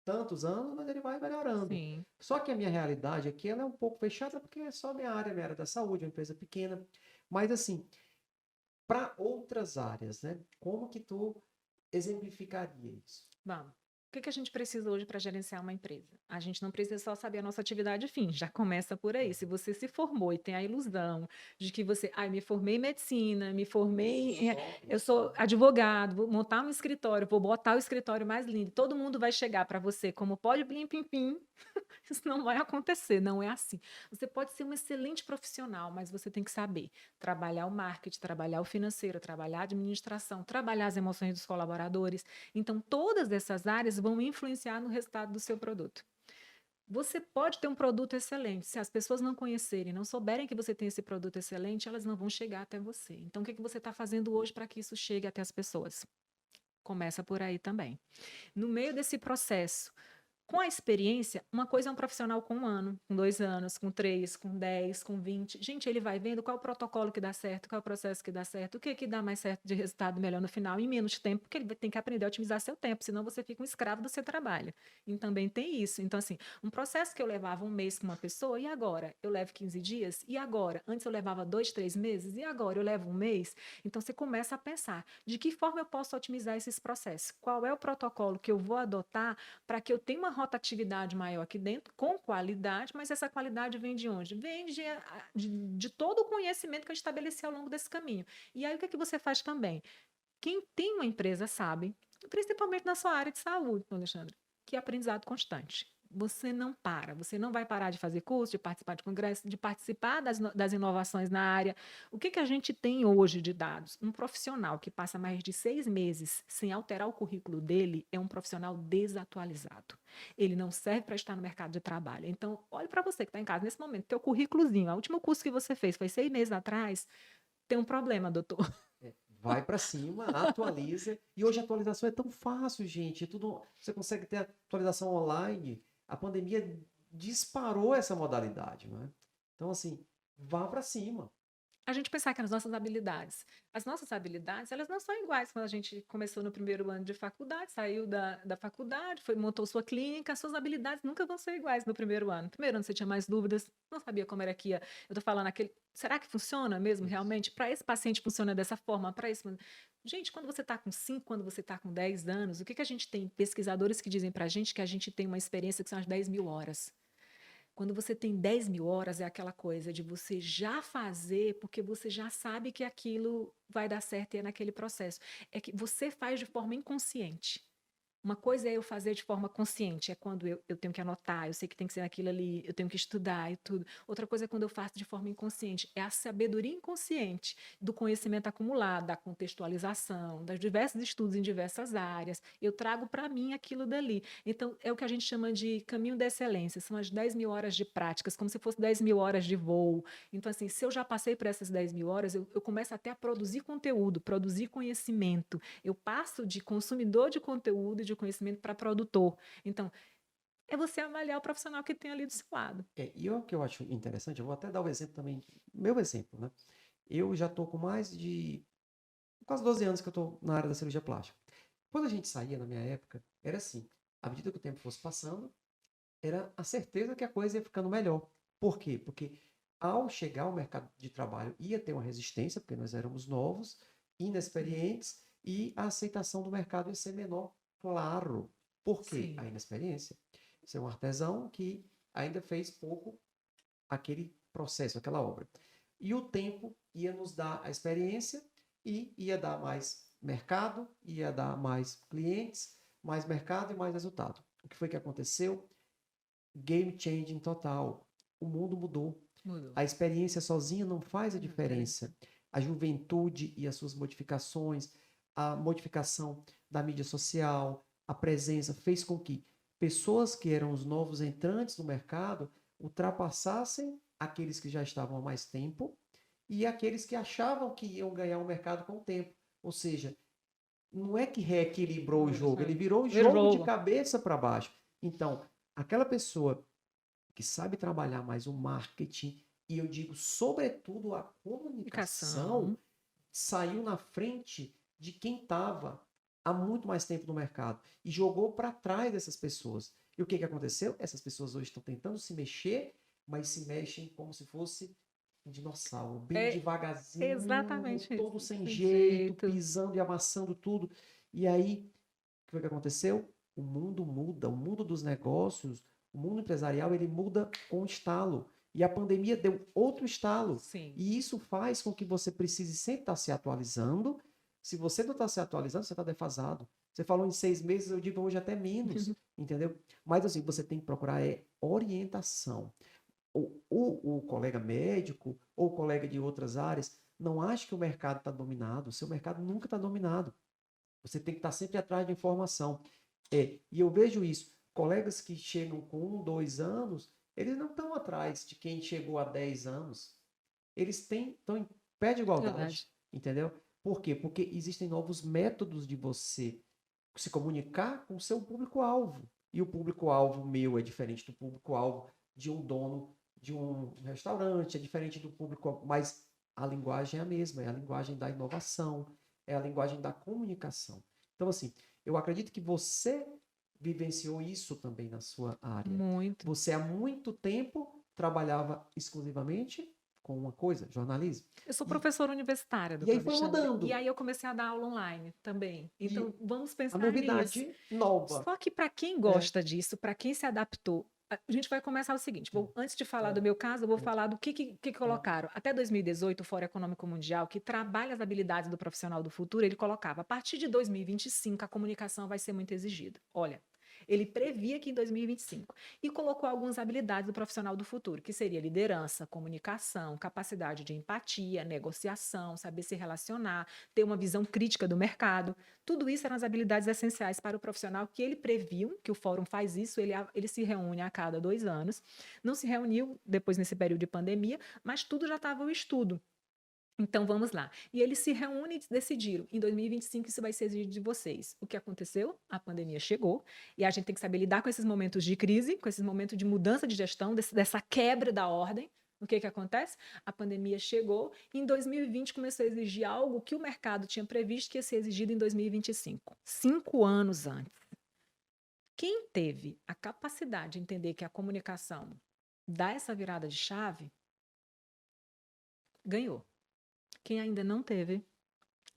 tantos anos, mas ele vai melhorando. Sim. Só que a minha realidade aqui ela é um pouco fechada porque é só minha área da saúde, uma empresa pequena. Mas assim, para outras áreas, né? Como que tu exemplificaria isso? Vamos. O que a gente precisa hoje para gerenciar uma empresa? A gente não precisa só saber a nossa atividade fim, já começa por aí. Se você se formou e tem a ilusão de que você, me formei em medicina, me formei, eu sou advogado, vou montar um escritório, vou botar o escritório mais lindo, todo mundo vai chegar para você como pode, plim, pim, pim. Isso não vai acontecer, não é assim. Você pode ser um excelente profissional, mas você tem que saber trabalhar o marketing, trabalhar o financeiro, trabalhar a administração, trabalhar as emoções dos colaboradores. Então, todas essas áreas vão influenciar no resultado do seu produto. Você pode ter um produto excelente. Se as pessoas não conhecerem, não souberem que você tem esse produto excelente, elas não vão chegar até você. Então, o que você está fazendo hoje para que isso chegue até as pessoas? Começa por aí também. No meio desse processo, com a experiência, uma coisa é um profissional com 1 ano, com 2 anos, com 3, com 10, com 20. Gente, ele vai vendo qual é o protocolo que dá certo, qual é o processo que dá certo, o que dá mais certo de resultado melhor no final, em menos tempo, porque ele tem que aprender a otimizar seu tempo, senão você fica um escravo do seu trabalho. E também tem isso. Então, assim, um processo que eu levava 1 mês com uma pessoa, e agora? Eu levo 15 dias? E agora? Antes eu levava 2, 3 meses? E agora? Eu levo 1 mês? Então, você começa a pensar, de que forma eu posso otimizar esses processos? Qual é o protocolo que eu vou adotar para que eu tenha uma rotatividade maior aqui dentro, com qualidade, mas essa qualidade vem de onde? Vem de todo o conhecimento que eu estabeleci ao longo desse caminho. E aí, o que é que você faz também? Quem tem uma empresa sabe, principalmente na sua área de saúde, Alexandre, que é aprendizado constante. Você não para, você não vai parar de fazer curso, de participar de congresso, de participar das inovações na área. O que a gente tem hoje de dados? Um profissional que passa mais de 6 meses sem alterar o currículo dele é um profissional desatualizado. Ele não serve para estar no mercado de trabalho. Então, olhe para você que está em casa nesse momento, teu currículozinho, o último curso que você fez foi 6 meses atrás, tem um problema, doutor. Vai para cima, atualiza. E hoje a atualização é tão fácil, gente. É tudo, você consegue ter atualização online. A pandemia disparou essa modalidade, não é? Então, assim, vá para cima. A gente pensar que as nossas habilidades, elas não são iguais quando a gente começou no primeiro ano de faculdade, saiu da faculdade, montou sua clínica, as suas habilidades nunca vão ser iguais no primeiro ano. No primeiro ano você tinha mais dúvidas, não sabia como era que ia. Eu tô falando será que funciona mesmo realmente? Para esse paciente funciona dessa forma, para esse. Gente, quando você está com 5, quando você está com 10 anos, o que a gente tem? Pesquisadores que dizem para a gente que a gente tem uma experiência que são as 10 mil horas. Quando você tem 10 mil horas, é aquela coisa de você já fazer, porque você já sabe que aquilo vai dar certo e é naquele processo. É que você faz de forma inconsciente. Uma coisa é eu fazer de forma consciente, é quando eu tenho que anotar, eu sei que tem que ser aquilo ali, eu tenho que estudar e tudo. Outra coisa é quando eu faço de forma inconsciente, é a sabedoria inconsciente do conhecimento acumulado, da contextualização, dos diversos estudos em diversas áreas. Eu trago para mim aquilo dali. Então, é o que a gente chama de caminho da excelência, são as 10 mil horas de práticas, como se fosse 10 mil horas de voo. Então, assim, se eu já passei por essas 10 mil horas, eu começo até a produzir conteúdo, produzir conhecimento. Eu passo de consumidor de conteúdo e de conhecimento para produtor. Então, é você avaliar o profissional que tem ali do seu lado. E o que eu acho interessante, eu vou até dar o exemplo também, meu exemplo, né? Eu já estou com mais de quase 12 anos que eu estou na área da cirurgia plástica. Quando a gente saía, na minha época, era assim. À medida que o tempo fosse passando, era a certeza que a coisa ia ficando melhor. Por quê? Porque ao chegar ao mercado de trabalho ia ter uma resistência, porque nós éramos novos, inexperientes, e a aceitação do mercado ia ser menor, claro. Por quê? A Sim. inexperiência. Você é um artesão que ainda fez pouco aquele processo, aquela obra. E o tempo ia nos dar a experiência e ia dar mais mercado, ia dar mais clientes, mais mercado e mais resultado. O que foi que aconteceu? Game changing total. O mundo mudou. Mudou. A experiência sozinha não faz a Não faz. diferença. A juventude e as suas modificações, a modificação da mídia social, a presença fez com que pessoas que eram os novos entrantes no mercado ultrapassassem aqueles que já estavam há mais tempo e aqueles que achavam que iam ganhar o mercado com o tempo. Ou seja, não é que reequilibrou o jogo, ele virou o Vira o jogo de jogo. cabeça para baixo. Então, aquela pessoa que sabe trabalhar mais o marketing, e eu digo, sobretudo, a comunicação, Comunicação. saiu na frente de quem estava há muito mais tempo no mercado e jogou para trás dessas pessoas. E o que aconteceu? Essas pessoas hoje estão tentando se mexer, mas se mexem como se fosse um dinossauro, bem É devagarzinho, exatamente todo isso. sem Sem jeito, jeito. pisando e amassando tudo. E aí, o que foi que aconteceu? O mundo muda, o mundo dos negócios, o mundo empresarial, ele muda com estalo. E a pandemia deu outro estalo. Sim. E isso faz com que você precise sempre estar se atualizando. Se você não está se atualizando, você está defasado. Você falou em 6 meses, eu digo hoje até menos, entendeu? Mas assim, você tem que procurar orientação. O colega médico ou o colega de outras áreas não acha que o mercado está dominado. O seu mercado nunca está dominado. Você tem que estar sempre atrás de informação. E eu vejo isso. Colegas que chegam com 2 anos, eles não estão atrás de quem chegou há 10 anos. Eles estão em pé de igualdade, Verdade. entendeu? Por quê? Porque existem novos métodos de você se comunicar com o seu público-alvo. E o público-alvo meu é diferente do público-alvo de um dono de um restaurante, é diferente do público, mas a linguagem é a mesma, é a linguagem da inovação, é a linguagem da comunicação. Então, assim, eu acredito que você vivenciou isso também na sua área. Muito. Você há muito tempo trabalhava exclusivamente com uma coisa, jornalismo. Eu sou E, professora universitária, e aí doutor foi Alexandre. E mudando. aí eu comecei a dar aula online também. E Então, vamos a pensar nisso. novidade nova, Só que para quem né? gosta disso, para quem se adaptou, a gente vai começar o seguinte: antes de falar É, do meu caso, eu vou é, falar do que é. colocaram. Até 2018, o Fórum Econômico Mundial, que trabalha as habilidades do profissional do futuro, ele colocava: a partir de 2025, a comunicação vai ser muito exigida. Olha, ele previa que em 2025 e colocou algumas habilidades do profissional do futuro, que seria liderança, comunicação, capacidade de empatia, negociação, saber se relacionar, ter uma visão crítica do mercado. Tudo isso eram as habilidades essenciais para o profissional que ele previu, que o fórum faz isso, ele se reúne a cada 2 anos. Não se reuniu depois nesse período de pandemia, mas tudo já estava o estudo. Então vamos lá. E eles se reúnem e decidiram: em 2025 isso vai ser exigido de vocês. O que aconteceu? A pandemia chegou e a gente tem que saber lidar com esses momentos de crise, com esses momentos de mudança de gestão, dessa quebra da ordem. O que acontece? A pandemia chegou e em 2020 começou a exigir algo que o mercado tinha previsto que ia ser exigido em 2025, 5 anos antes. Quem teve a capacidade de entender que a comunicação dá essa virada de chave, ganhou. Quem ainda não teve,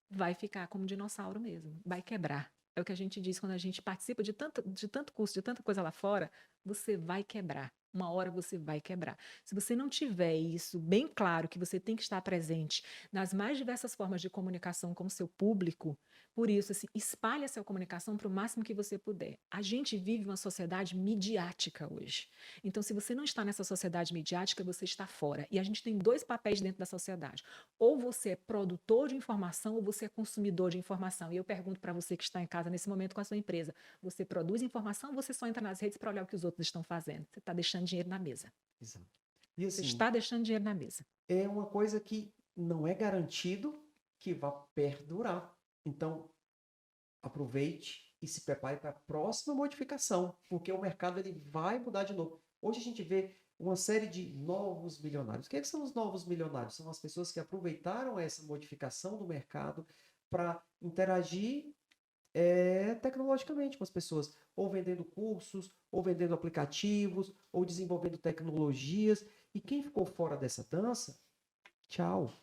vai ficar como dinossauro mesmo, vai quebrar. É o que a gente diz quando a gente participa de tanto curso, de tanta coisa lá fora, você vai quebrar. Uma hora você vai quebrar. Se você não tiver isso bem claro, que você tem que estar presente nas mais diversas formas de comunicação com o seu público, por isso, assim, espalhe a sua comunicação para o máximo que você puder. A gente vive uma sociedade midiática hoje. Então, se você não está nessa sociedade midiática, você está fora. E a gente tem dois papéis dentro da sociedade: ou você é produtor de informação ou você é consumidor de informação. E eu pergunto para você que está em casa nesse momento com a sua empresa: você produz informação ou você só entra nas redes para olhar o que os outros estão fazendo? Você está deixando dinheiro na mesa. Exato. E Você assim, está deixando dinheiro na mesa. é uma coisa que não é garantido que vá perdurar. Então, aproveite e se prepare para a próxima modificação, porque o mercado ele vai mudar de novo. Hoje a gente vê uma série de novos milionários. O que são os novos milionários? São as pessoas que aproveitaram essa modificação do mercado para interagir tecnologicamente com as pessoas, ou vendendo cursos, ou vendendo aplicativos, ou desenvolvendo tecnologias. E quem ficou fora dessa dança, tchau.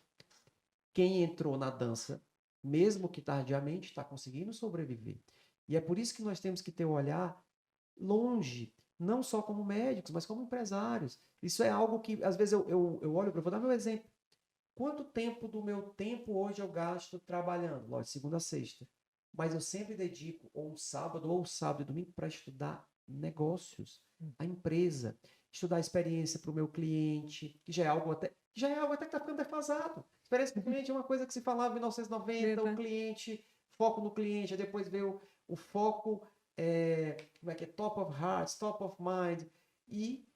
Quem entrou na dança, mesmo que tardiamente, está conseguindo sobreviver. E é por isso que nós temos que ter um olhar longe, não só como médicos, mas como empresários. Isso é algo que, às vezes, eu olho, eu vou dar meu exemplo. Quanto tempo do meu tempo hoje eu gasto trabalhando? Lógico, segunda a sexta. Mas eu sempre dedico ou um sábado e domingo para estudar negócios, a empresa, estudar a experiência para o meu cliente, que já é algo até que está ficando defasado. Experiência para o cliente é uma coisa que se falava em 1990, o Verdade. cliente, foco no cliente, aí depois veio o foco, como é que é? Top of hearts, top of mind, e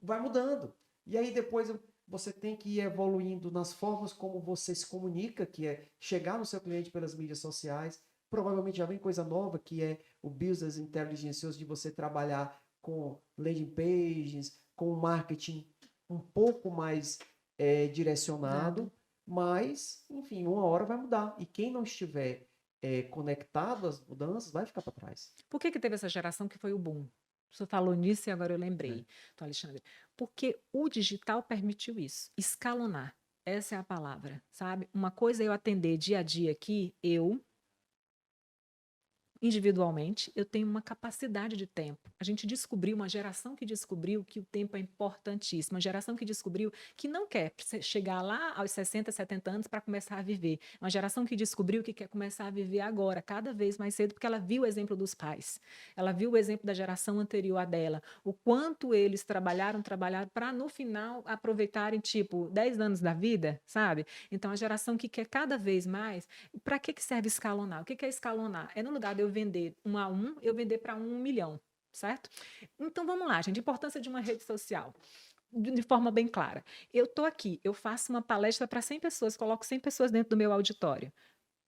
vai mudando. E aí depois você tem que ir evoluindo nas formas como você se comunica, que é chegar no seu cliente pelas mídias sociais. Provavelmente já vem coisa nova, que é o Business Intelligence, de você trabalhar com landing pages, com marketing um pouco mais Dado. direcionado, mas, enfim, uma hora vai mudar. E quem não estiver conectado às mudanças vai ficar para trás. Por que que teve essa geração que foi o boom? Você falou nisso e agora eu lembrei, então, Alexandre. Porque o digital permitiu isso, escalonar. Essa é a palavra, sabe? Uma coisa é eu atender dia a dia aqui, individualmente, eu tenho uma capacidade de tempo. A gente descobriu, uma geração que descobriu que o tempo é importantíssimo, uma geração que descobriu que não quer chegar lá aos 60, 70 anos para começar a viver. Uma geração que descobriu que quer começar a viver agora, cada vez mais cedo, porque ela viu o exemplo dos pais. Ela viu o exemplo da geração anterior à dela, o quanto eles trabalharam para no final aproveitarem tipo 10 anos da vida, sabe? Então a geração que quer cada vez mais, para que serve escalonar? O que é escalonar? É no lugar de eu vender 1 a 1, eu vender para 1 milhão, certo? Então vamos lá, gente, importância de uma rede social. De forma bem clara. Eu estou aqui, eu faço uma palestra para 100 pessoas, coloco 100 pessoas dentro do meu auditório.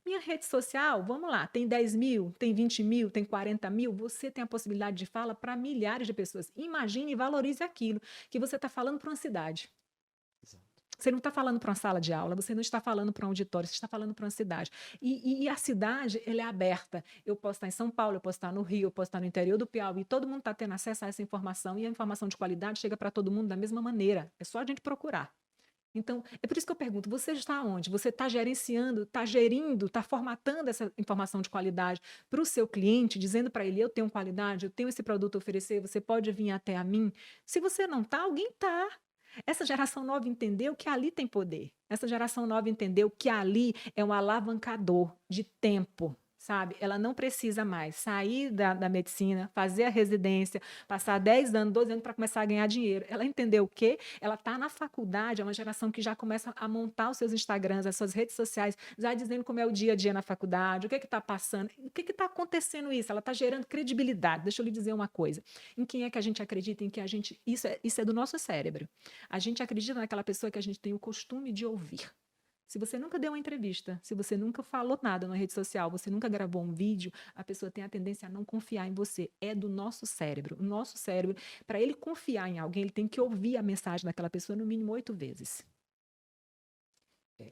Minha rede social, vamos lá, tem 10 mil, tem 20 mil, tem 40 mil, você tem a possibilidade de fala para milhares de pessoas. Imagine e valorize aquilo que você está falando para uma cidade. Exato. Você não está falando para uma sala de aula, você não está falando para um auditório, você está falando para uma cidade. E a cidade, ela é aberta. Eu posso estar em São Paulo, eu posso estar no Rio, eu posso estar no interior do Piauí, todo mundo está tendo acesso a essa informação e a informação de qualidade chega para todo mundo da mesma maneira. É só a gente procurar. Então, é por isso que eu pergunto: você está onde? Você está gerenciando, está gerindo, está formatando essa informação de qualidade para o seu cliente, dizendo para ele: eu tenho qualidade, eu tenho esse produto a oferecer, você pode vir até a mim? Se você não está, alguém está. Essa geração nova entendeu que ali tem poder. Essa geração nova entendeu que ali é um alavancador de tempo, sabe? Ela não precisa mais sair da medicina, fazer a residência, passar 10 anos, 12 anos para começar a ganhar dinheiro. Ela entendeu o quê? Ela está na faculdade, é uma geração que já começa a montar os seus Instagrams, as suas redes sociais, já dizendo como é o dia a dia na faculdade, o que está passando, o que está acontecendo isso. Ela está gerando credibilidade. Deixa eu lhe dizer uma coisa. Em quem é que a gente acredita? Em que a gente. Isso é do nosso cérebro. A gente acredita naquela pessoa que a gente tem o costume de ouvir. Se você nunca deu uma entrevista, se você nunca falou nada na rede social, você nunca gravou um vídeo, a pessoa tem a tendência a não confiar em você. É do nosso cérebro. O nosso cérebro, para ele confiar em alguém, ele tem que ouvir a mensagem daquela pessoa no mínimo 8 vezes.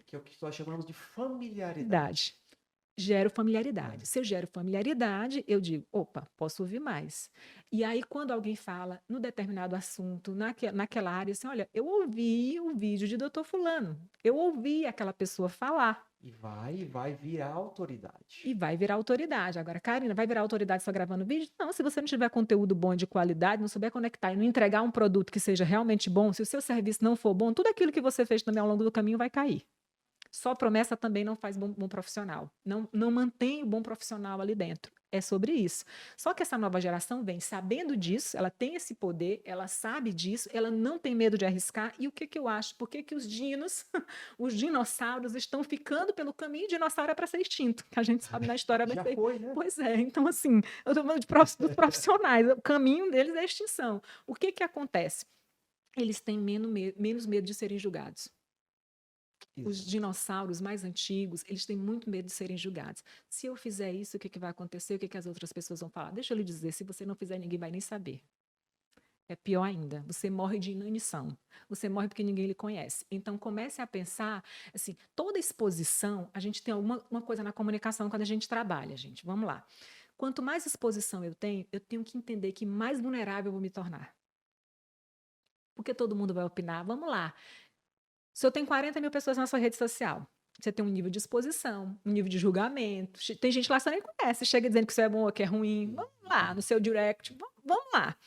Que é o que nós chamamos de familiaridade. Idade. Gero familiaridade. Se eu gero familiaridade, eu digo, opa, posso ouvir mais. E aí, quando alguém fala no determinado assunto, naquela área, assim, olha, eu ouvi o vídeo de doutor fulano, eu ouvi aquela pessoa falar. E vai virar autoridade. E vai virar autoridade. Agora, Karina, vai virar autoridade só gravando vídeo? Não, se você não tiver conteúdo bom de qualidade, não souber conectar e não entregar um produto que seja realmente bom, se o seu serviço não for bom, tudo aquilo que você fez também ao longo do caminho vai cair. Só promessa também não faz bom profissional. Não mantém o bom profissional ali dentro. É sobre isso. Só que essa nova geração vem sabendo disso, ela tem esse poder, ela sabe disso, ela não tem medo de arriscar. E o que eu acho? Por que os dinos, os dinossauros estão ficando pelo caminho? Dinossauro é para ser extinto, que a gente sabe na história vai Já ser. foi, né? Pois é, então assim, eu estou falando dos profissionais, o caminho deles é a extinção. O que acontece? Eles têm menos medo de serem julgados. Os Exato. dinossauros mais antigos, eles têm muito medo de serem julgados. Se eu fizer isso, o que vai acontecer? O que as outras pessoas vão falar? Deixa eu lhe dizer, se você não fizer, ninguém vai nem saber. É pior ainda, você morre de inanição, você morre porque ninguém lhe conhece. Então comece a pensar, assim, toda exposição, a gente tem alguma uma coisa na comunicação quando a gente trabalha, gente, vamos lá. Quanto mais exposição eu tenho que entender que mais vulnerável eu vou me tornar, porque todo mundo vai opinar. Vamos lá, se eu tenho 40.000 pessoas na sua rede social, você tem um nível de exposição, um nível de julgamento, tem gente lá que você nem conhece, chega dizendo que isso é bom ou que é ruim, vamos lá, no seu direct, vamos lá.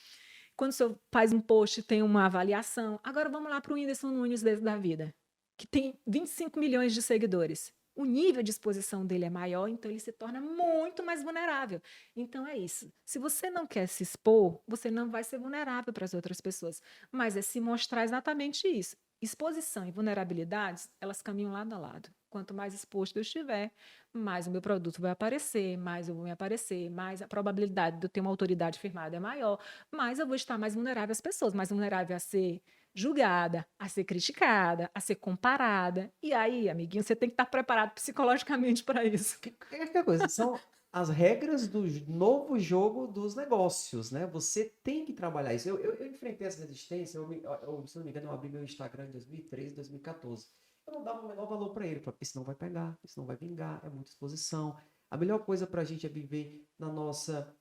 Quando você faz um post, tem uma avaliação. Agora vamos lá para o Whindersson Nunes da vida, que tem 25 milhões de seguidores. O nível de exposição dele é maior, então ele se torna muito mais vulnerável. Então é isso. Se você não quer se expor, você não vai ser vulnerável para as outras pessoas. Mas é se mostrar exatamente isso. Exposição e vulnerabilidades, elas caminham lado a lado. Quanto mais exposto eu estiver, mais o meu produto vai aparecer, mais eu vou me aparecer, mais a probabilidade de eu ter uma autoridade firmada é maior, mais eu vou estar mais vulnerável às pessoas, mais vulnerável a ser julgada, a ser criticada, a ser comparada. E aí, amiguinho, você tem que estar preparado psicologicamente para isso. É aquela coisa, são as regras do novo jogo dos negócios, né? Você tem que trabalhar isso. Eu enfrentei essa resistência, se não me engano, eu abri meu Instagram em 2013, 2014. Eu não dava o menor valor para ele, porque isso não vai pegar, isso não vai vingar, é muita exposição. A melhor coisa para a gente é viver na nossa,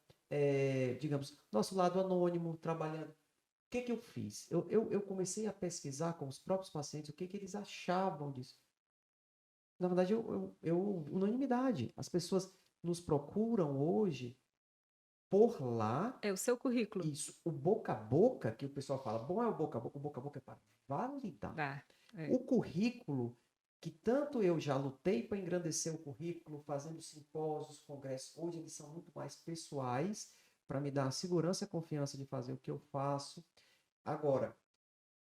digamos, nosso lado anônimo, trabalhando. O que que eu fiz? Eu comecei a pesquisar com os próprios pacientes o que que eles achavam disso. Na verdade, unanimidade. As pessoas nos procuram hoje por lá. É o seu currículo. Isso, o boca a boca, que o pessoal fala, bom é o boca a boca é para validar. Dá. É. O currículo, que tanto eu já lutei para engrandecer o currículo, fazendo simpósios, congressos, hoje eles são muito mais pessoais, para me dar a segurança e a confiança de fazer o que eu faço. Agora,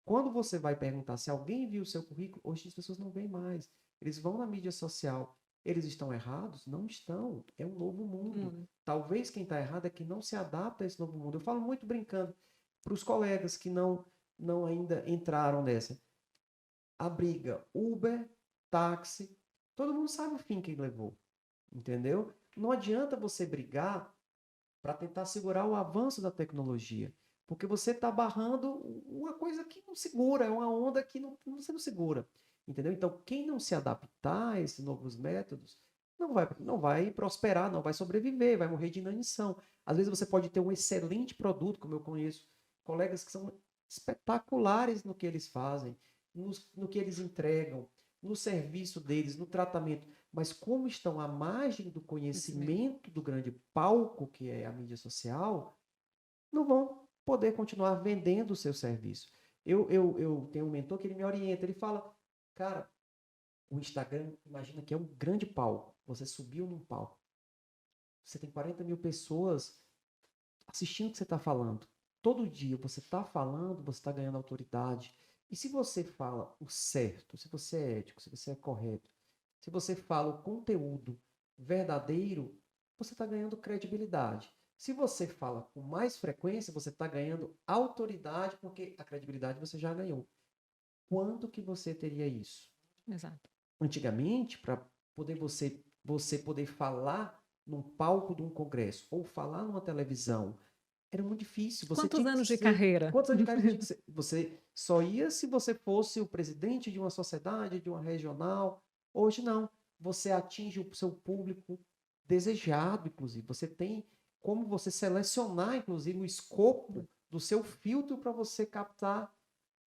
quando você vai perguntar se alguém viu o seu currículo, hoje as pessoas não veem mais. Eles vão na mídia social. Eles estão errados? Não estão. É um novo mundo. Talvez quem está errado é que não se adapta a esse novo mundo. Eu falo muito brincando para os colegas que não ainda entraram nessa. A briga Uber, táxi, todo mundo sabe o fim que ele levou. Entendeu? Não adianta você brigar para tentar segurar o avanço da tecnologia. Porque você está barrando uma coisa que não segura, é uma onda que você não segura. Entendeu? Então, quem não se adaptar a esses novos métodos não vai prosperar, não vai sobreviver, vai morrer de inanição. Às vezes você pode ter um excelente produto, como eu conheço colegas que são espetaculares no que eles fazem, no que eles entregam, no serviço deles, no tratamento. Mas como estão à margem do conhecimento do grande palco, que é a mídia social, não vão poder continuar vendendo o seu serviço. Eu tenho um mentor que ele me orienta, ele fala, cara, o Instagram, imagina que é um grande palco, você subiu num palco, você tem 40.000 pessoas assistindo o que você está falando. Todo dia você está falando, você está ganhando autoridade. E se você fala o certo, se você é ético, se você é correto, se você fala o conteúdo verdadeiro, você está ganhando credibilidade. Se você fala com mais frequência, você está ganhando autoridade, porque a credibilidade você já ganhou. Quando que você teria isso? Exato. Antigamente, para poder você poder falar num palco de um congresso ou falar numa televisão, era muito difícil. Você Quantos tinha que anos de ser. carreira? Quantos anos de carreira tinha que ser? Você só ia se você fosse o presidente de uma sociedade, de uma regional. Hoje não. Você atinge o seu público desejado, inclusive. Você tem como você selecionar, inclusive, o escopo do seu filtro para você captar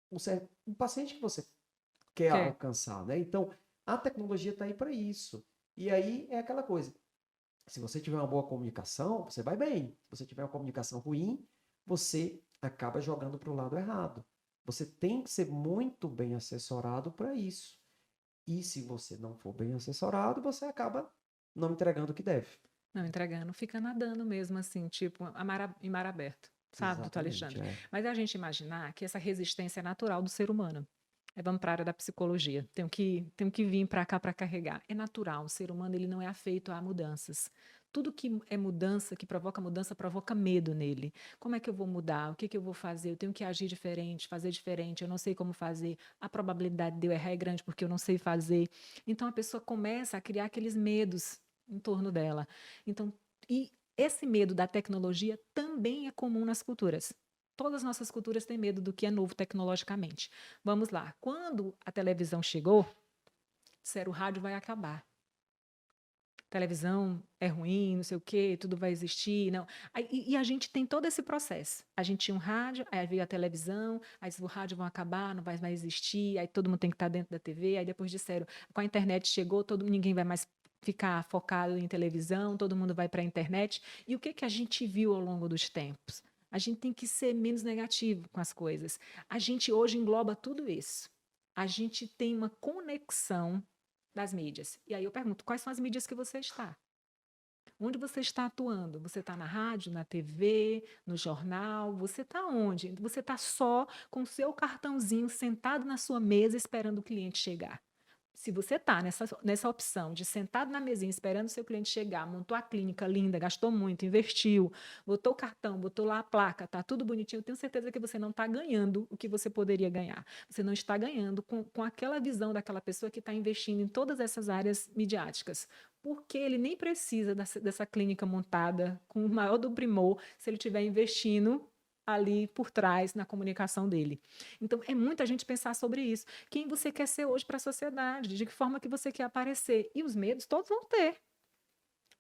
um paciente que você quer alcançar, né? Então, a tecnologia está aí para isso. E aí é aquela coisa. Se você tiver uma boa comunicação, você vai bem. Se você tiver uma comunicação ruim, você acaba jogando para o lado errado. Você tem que ser muito bem assessorado para isso. E se você não for bem assessorado, você acaba não entregando o que deve. Não entregando, fica nadando mesmo, assim, tipo, em mar aberto, sabe, doutor Exatamente. Alexandre? Mas é a gente imaginar que essa resistência é natural do ser humano. Vamos para a área da psicologia. Tenho que vir para cá para carregar. É natural, o ser humano ele não é afeito a mudanças. Tudo que é mudança, que provoca mudança, provoca medo nele. Como é que eu vou mudar? O que que eu vou fazer? Eu tenho que agir diferente, fazer diferente, eu não sei como fazer. A probabilidade de eu errar é grande porque eu não sei fazer. Então a pessoa começa a criar aqueles medos em torno dela. Então, e esse medo da tecnologia também é comum nas culturas. Todas as nossas culturas têm medo do que é novo tecnologicamente. Vamos lá. Quando a televisão chegou, disseram o rádio vai acabar. Televisão é ruim, não sei o quê, tudo vai existir, não. E a gente tem todo esse processo. A gente tinha um rádio, aí veio a televisão, aí o rádio vai acabar, não vai mais existir, aí todo mundo tem que estar dentro da TV, aí depois disseram, com a internet chegou, ninguém vai mais ficar focado em televisão, todo mundo vai para a internet. E o que que a gente viu ao longo dos tempos? A gente tem que ser menos negativo com as coisas. A gente hoje engloba tudo isso. A gente tem uma conexão das mídias. E aí eu pergunto, quais são as mídias que você está? Onde você está atuando? Você está na rádio, na TV, no jornal? Você está onde? Você está só com o seu cartãozinho sentado na sua mesa esperando o cliente chegar. Se você está nessa opção de sentado na mesinha esperando o seu cliente chegar, montou a clínica linda, gastou muito, investiu, botou o cartão, botou lá a placa, está tudo bonitinho, eu tenho certeza que você não está ganhando o que você poderia ganhar. Você não está ganhando com aquela visão daquela pessoa que está investindo em todas essas áreas midiáticas. Porque ele nem precisa dessa clínica montada com o maior do primor se ele estiver investindo ali por trás na comunicação dele. Então, é muita gente pensar sobre isso. Quem você quer ser hoje para a sociedade? De que forma que você quer aparecer? E os medos todos vão ter.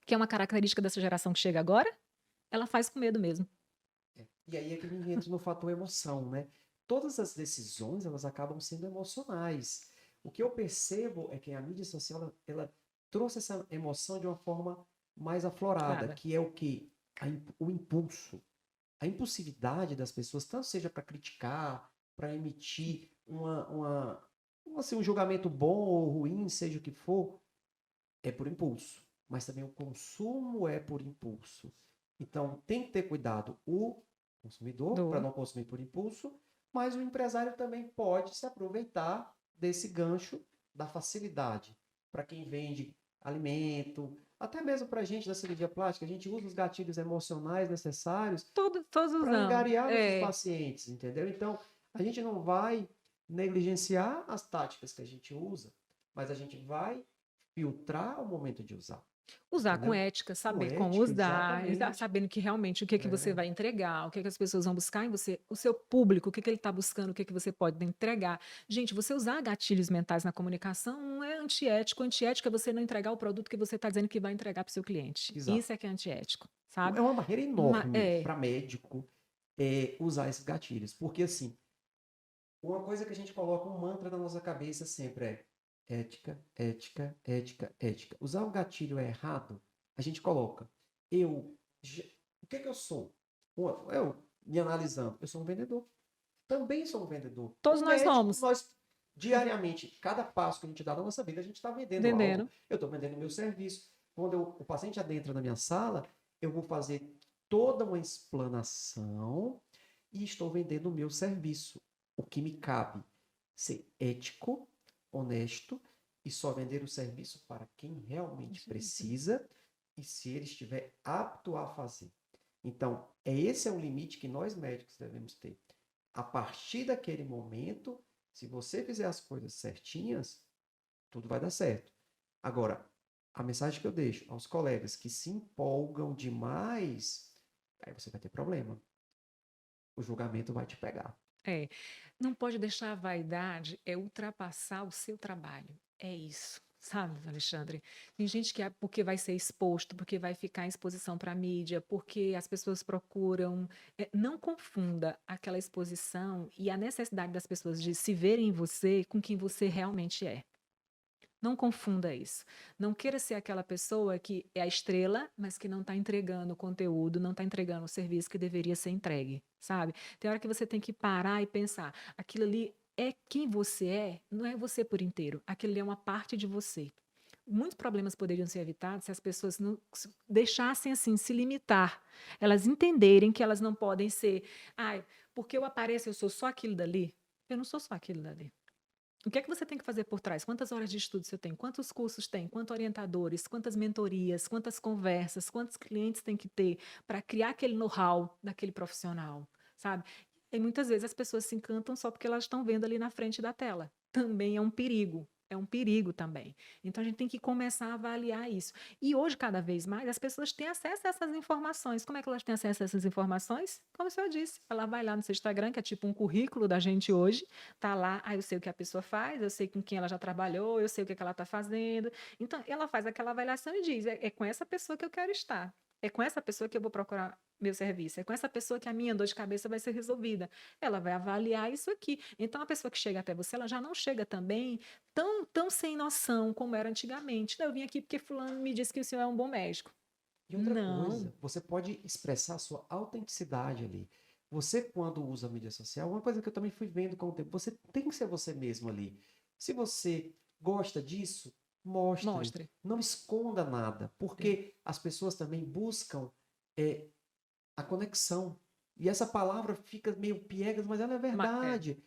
Que é uma característica dessa geração que chega agora, ela faz com medo mesmo. E aí é que a gente entra no fator emoção, né? Todas as decisões, elas acabam sendo emocionais. O que eu percebo é que a mídia social, ela trouxe essa emoção de uma forma mais aflorada, Claro. que é o quê? O impulso. A impulsividade das pessoas, tanto seja para criticar, para emitir assim, um julgamento bom ou ruim, seja o que for, é por impulso. Mas também o consumo é por impulso. Então, tem que ter cuidado o consumidor para não consumir por impulso, mas o empresário também pode se aproveitar desse gancho da facilidade. Para quem vende alimento, até mesmo para a gente da cirurgia plástica, a gente usa os gatilhos emocionais necessários Todos para usamos. angariar nossos pacientes, entendeu? Então, a gente não vai negligenciar as táticas que a gente usa, mas a gente vai filtrar o momento de usar. Usar Entendeu? com ética, saber Com como ética, usar, exatamente. sabendo que realmente o que que você vai entregar, o que que as pessoas vão buscar em você, o seu público, o que que ele está buscando, o que que você pode entregar. Gente, você usar gatilhos mentais na comunicação não é antiético. Antiético é você não entregar o produto que você está dizendo que vai entregar para o seu cliente. Exato. Isso é que é antiético, sabe? É uma barreira enorme para médico usar esses gatilhos. Porque, assim, uma coisa que a gente coloca um mantra na nossa cabeça sempre é ética, ética, ética, ética. Usar o gatilho é errado, a gente coloca. O que que eu sou? Eu, me analisando, eu sou um vendedor. Também sou um vendedor. Todos Um nós médico, somos. nós, diariamente, cada passo que a gente dá na nossa vida, a gente está vendendo algo. Eu estou vendendo o meu serviço. Quando o paciente adentra na minha sala, eu vou fazer toda uma explanação e estou vendendo o meu serviço. O que me cabe ser ético, honesto e só vender o serviço para quem realmente precisa e se ele estiver apto a fazer. Então, esse é o limite que nós médicos devemos ter. A partir daquele momento, se você fizer as coisas certinhas, tudo vai dar certo. Agora, a mensagem que eu deixo aos colegas que se empolgam demais, aí você vai ter problema. O julgamento vai te pegar. Não pode deixar a vaidade ultrapassar o seu trabalho. É isso. Sabe, Alexandre? Tem gente que é porque vai ser exposto, porque vai ficar em exposição para a mídia, porque as pessoas procuram. Não confunda aquela exposição e a necessidade das pessoas de se verem em você com quem você realmente é. Não confunda isso. Não queira ser aquela pessoa que é a estrela, mas que não está entregando o conteúdo, não está entregando o serviço que deveria ser entregue, sabe? Tem hora que você tem que parar e pensar, aquilo ali é quem você é, não é você por inteiro, aquilo ali é uma parte de você. Muitos problemas poderiam ser evitados se as pessoas não deixassem assim se limitar, elas entenderem que elas não podem ser, porque eu apareço, eu sou só aquilo dali. Eu não sou só aquilo dali. O que é que você tem que fazer por trás? Quantas horas de estudo você tem? Quantos cursos tem? Quantos orientadores? Quantas mentorias? Quantas conversas? Quantos clientes tem que ter para criar aquele know-how daquele profissional, sabe? E muitas vezes as pessoas se encantam só porque elas estão vendo ali na frente da tela. Também é um perigo. é um perigo também. Então a gente tem que começar a avaliar isso. E hoje, cada vez mais, as pessoas têm acesso a essas informações. Como é que elas têm acesso a essas informações? Como o senhor disse, ela vai lá no seu Instagram, que é tipo um currículo da gente hoje, tá lá, eu sei o que a pessoa faz, eu sei com quem ela já trabalhou, eu sei o que ela está fazendo. Então, ela faz aquela avaliação e diz: é com essa pessoa que eu quero estar. É com essa pessoa que eu vou procurar meu serviço. É com essa pessoa que a minha dor de cabeça vai ser resolvida. Ela vai avaliar isso aqui. Então, a pessoa que chega até você, ela já não chega também tão sem noção como era antigamente. Eu vim aqui porque fulano me disse que o senhor é um bom médico. E outra Não, coisa, você pode expressar a sua autenticidade ali. Você, quando usa a mídia social, uma coisa que eu também fui vendo com o tempo, você tem que ser você mesmo ali. Se você gosta disso, mostre. mostre. Não esconda nada, É. porque as pessoas também buscam é, a conexão. E essa palavra fica meio piegas, mas ela é É, verdade.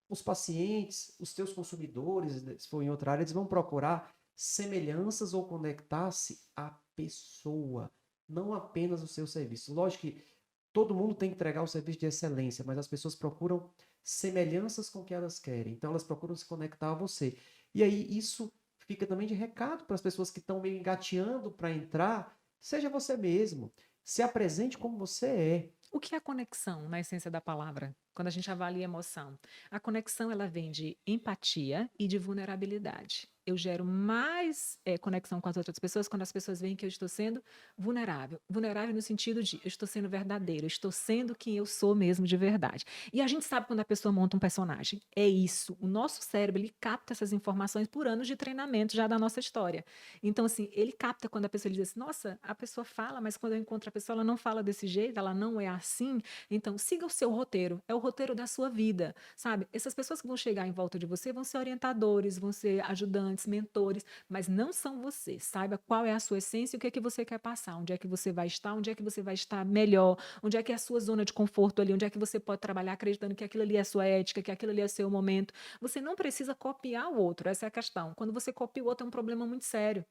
Os pacientes, os teus consumidores, se for em outra área, eles vão procurar semelhanças ou conectar-se à pessoa, não apenas o seu serviço. Lógico que todo mundo tem que entregar o serviço de excelência, mas as pessoas procuram semelhanças com o que elas querem. Então elas procuram se conectar a você. E aí isso fica também de recado para as pessoas que estão meio engateando para entrar. Seja você mesmo. Se apresente como você é. o que é conexão, na essência da palavra? Quando a gente avalia emoção. A conexão, ela vem de empatia e de vulnerabilidade. Eu gero mais conexão com as outras pessoas quando as pessoas veem que eu estou sendo vulnerável. Vulnerável no sentido de eu estou sendo verdadeiro, eu estou sendo quem eu sou mesmo de verdade. E a gente sabe quando a pessoa monta um personagem. É isso. O nosso cérebro, ele capta essas informações por anos de treinamento já da nossa história. Então, assim, ele capta quando a pessoa diz assim, nossa, a pessoa fala, mas quando eu encontro a pessoa, ela não fala desse jeito, ela não é assim. Então, siga o seu roteiro, é o roteiro da sua vida, sabe? Essas pessoas que vão chegar em volta de você vão ser orientadores, vão ser ajudantes, mentores, mas não são você. Saiba qual é a sua essência e o que é que você quer passar, onde é que você vai estar, onde é que você vai estar melhor, onde é que é a sua zona de conforto ali, onde é que você pode trabalhar acreditando que aquilo ali é a sua ética, que aquilo ali é o seu momento. Você não precisa copiar o outro, essa é a questão. Quando você copia o outro, é um problema muito sério.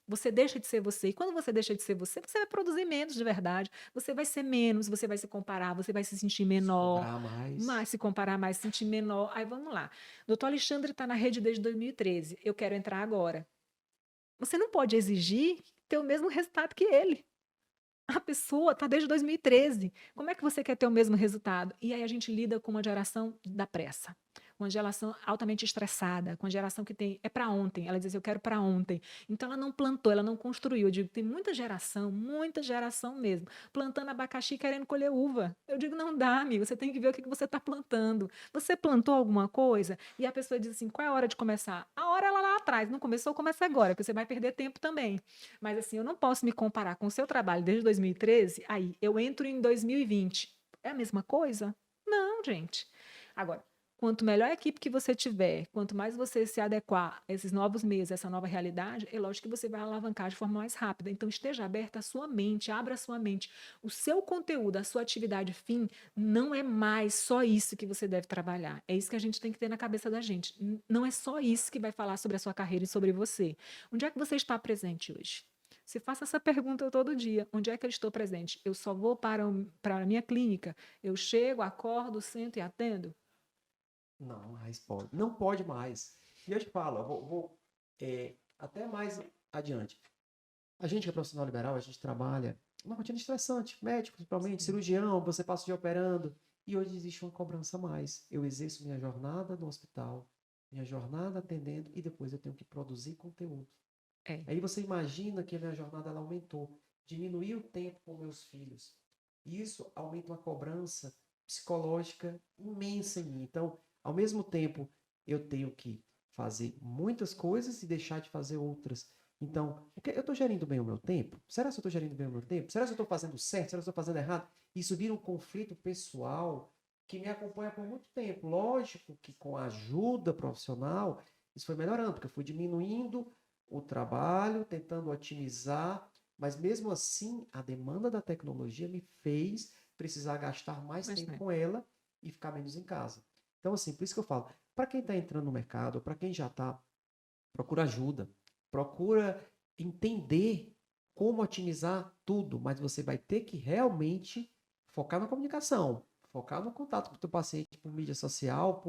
Você deixa de ser você. E quando você deixa de ser você, você vai produzir menos de verdade. Você vai ser menos, você vai se comparar, você vai se sentir Se menor, comparar mais. mais se comparar mais, se sentir menor. Aí vamos lá. Doutor Alexandre está na rede desde 2013. Eu quero entrar agora. Você não pode exigir ter o mesmo resultado que ele. A pessoa está desde 2013. Como é que você quer ter o mesmo resultado? E aí a gente lida com uma geração da pressa, uma geração altamente estressada, com uma geração que tem é para ontem. Ela diz assim, eu quero para ontem. Então ela não plantou, ela não construiu. Eu digo, tem muita geração mesmo, plantando abacaxi e querendo colher uva. Eu digo, não dá, amigo, você tem que ver o que você está plantando. Você plantou alguma coisa? E a pessoa diz assim, qual é a hora de começar? A hora ela lá atrás, não começou, começa agora, porque você vai perder tempo também. Mas assim, eu não posso me comparar com o seu trabalho desde 2013, aí eu entro em 2020. É a mesma coisa? Não, gente. Agora, quanto melhor a equipe que você tiver, quanto mais você se adequar a esses novos meios, essa nova realidade, é lógico que você vai alavancar de forma mais rápida. Então, esteja aberta a sua mente, abra a sua mente. O seu conteúdo, a sua atividade fim, não é mais só isso que você deve trabalhar. É isso que a gente tem que ter na cabeça da gente. Não é só isso que vai falar sobre a sua carreira e sobre você. Onde é que você está presente hoje? Se faça essa pergunta todo dia: onde é que eu estou presente? Eu só vou para a minha clínica? Eu chego, acordo, sento e atendo? Não mais pode. Não pode mais. E eu te falo, até mais adiante. A gente que é profissional liberal, a gente trabalha uma rotina estressante, médico, principalmente, Sim. cirurgião, você passa o dia operando. E hoje existe uma cobrança a mais. Eu exerço minha jornada no hospital, minha jornada atendendo, e depois eu tenho que produzir conteúdo. É. Aí você imagina que a minha jornada ela aumentou. Diminuí o tempo com meus filhos. E isso aumenta uma cobrança psicológica imensa em mim. Então, ao mesmo tempo, eu tenho que fazer muitas coisas e deixar de fazer outras. Então, eu estou gerindo bem o meu tempo? Será que eu estou gerindo bem o meu tempo? Será que eu estou fazendo certo? Será que eu estou fazendo errado? Isso vira um conflito pessoal que me acompanha por muito tempo. Lógico que com a ajuda profissional, isso foi melhorando, porque eu fui diminuindo o trabalho, tentando otimizar, mas mesmo assim, a demanda da tecnologia me fez precisar gastar mais Mas tempo né? com ela e ficar menos em casa. Então, assim, por isso que eu falo, para quem está entrando no mercado, para quem já está, procura ajuda, procura entender como otimizar tudo, mas você vai ter que realmente focar na comunicação, focar no contato com o teu paciente por mídia social,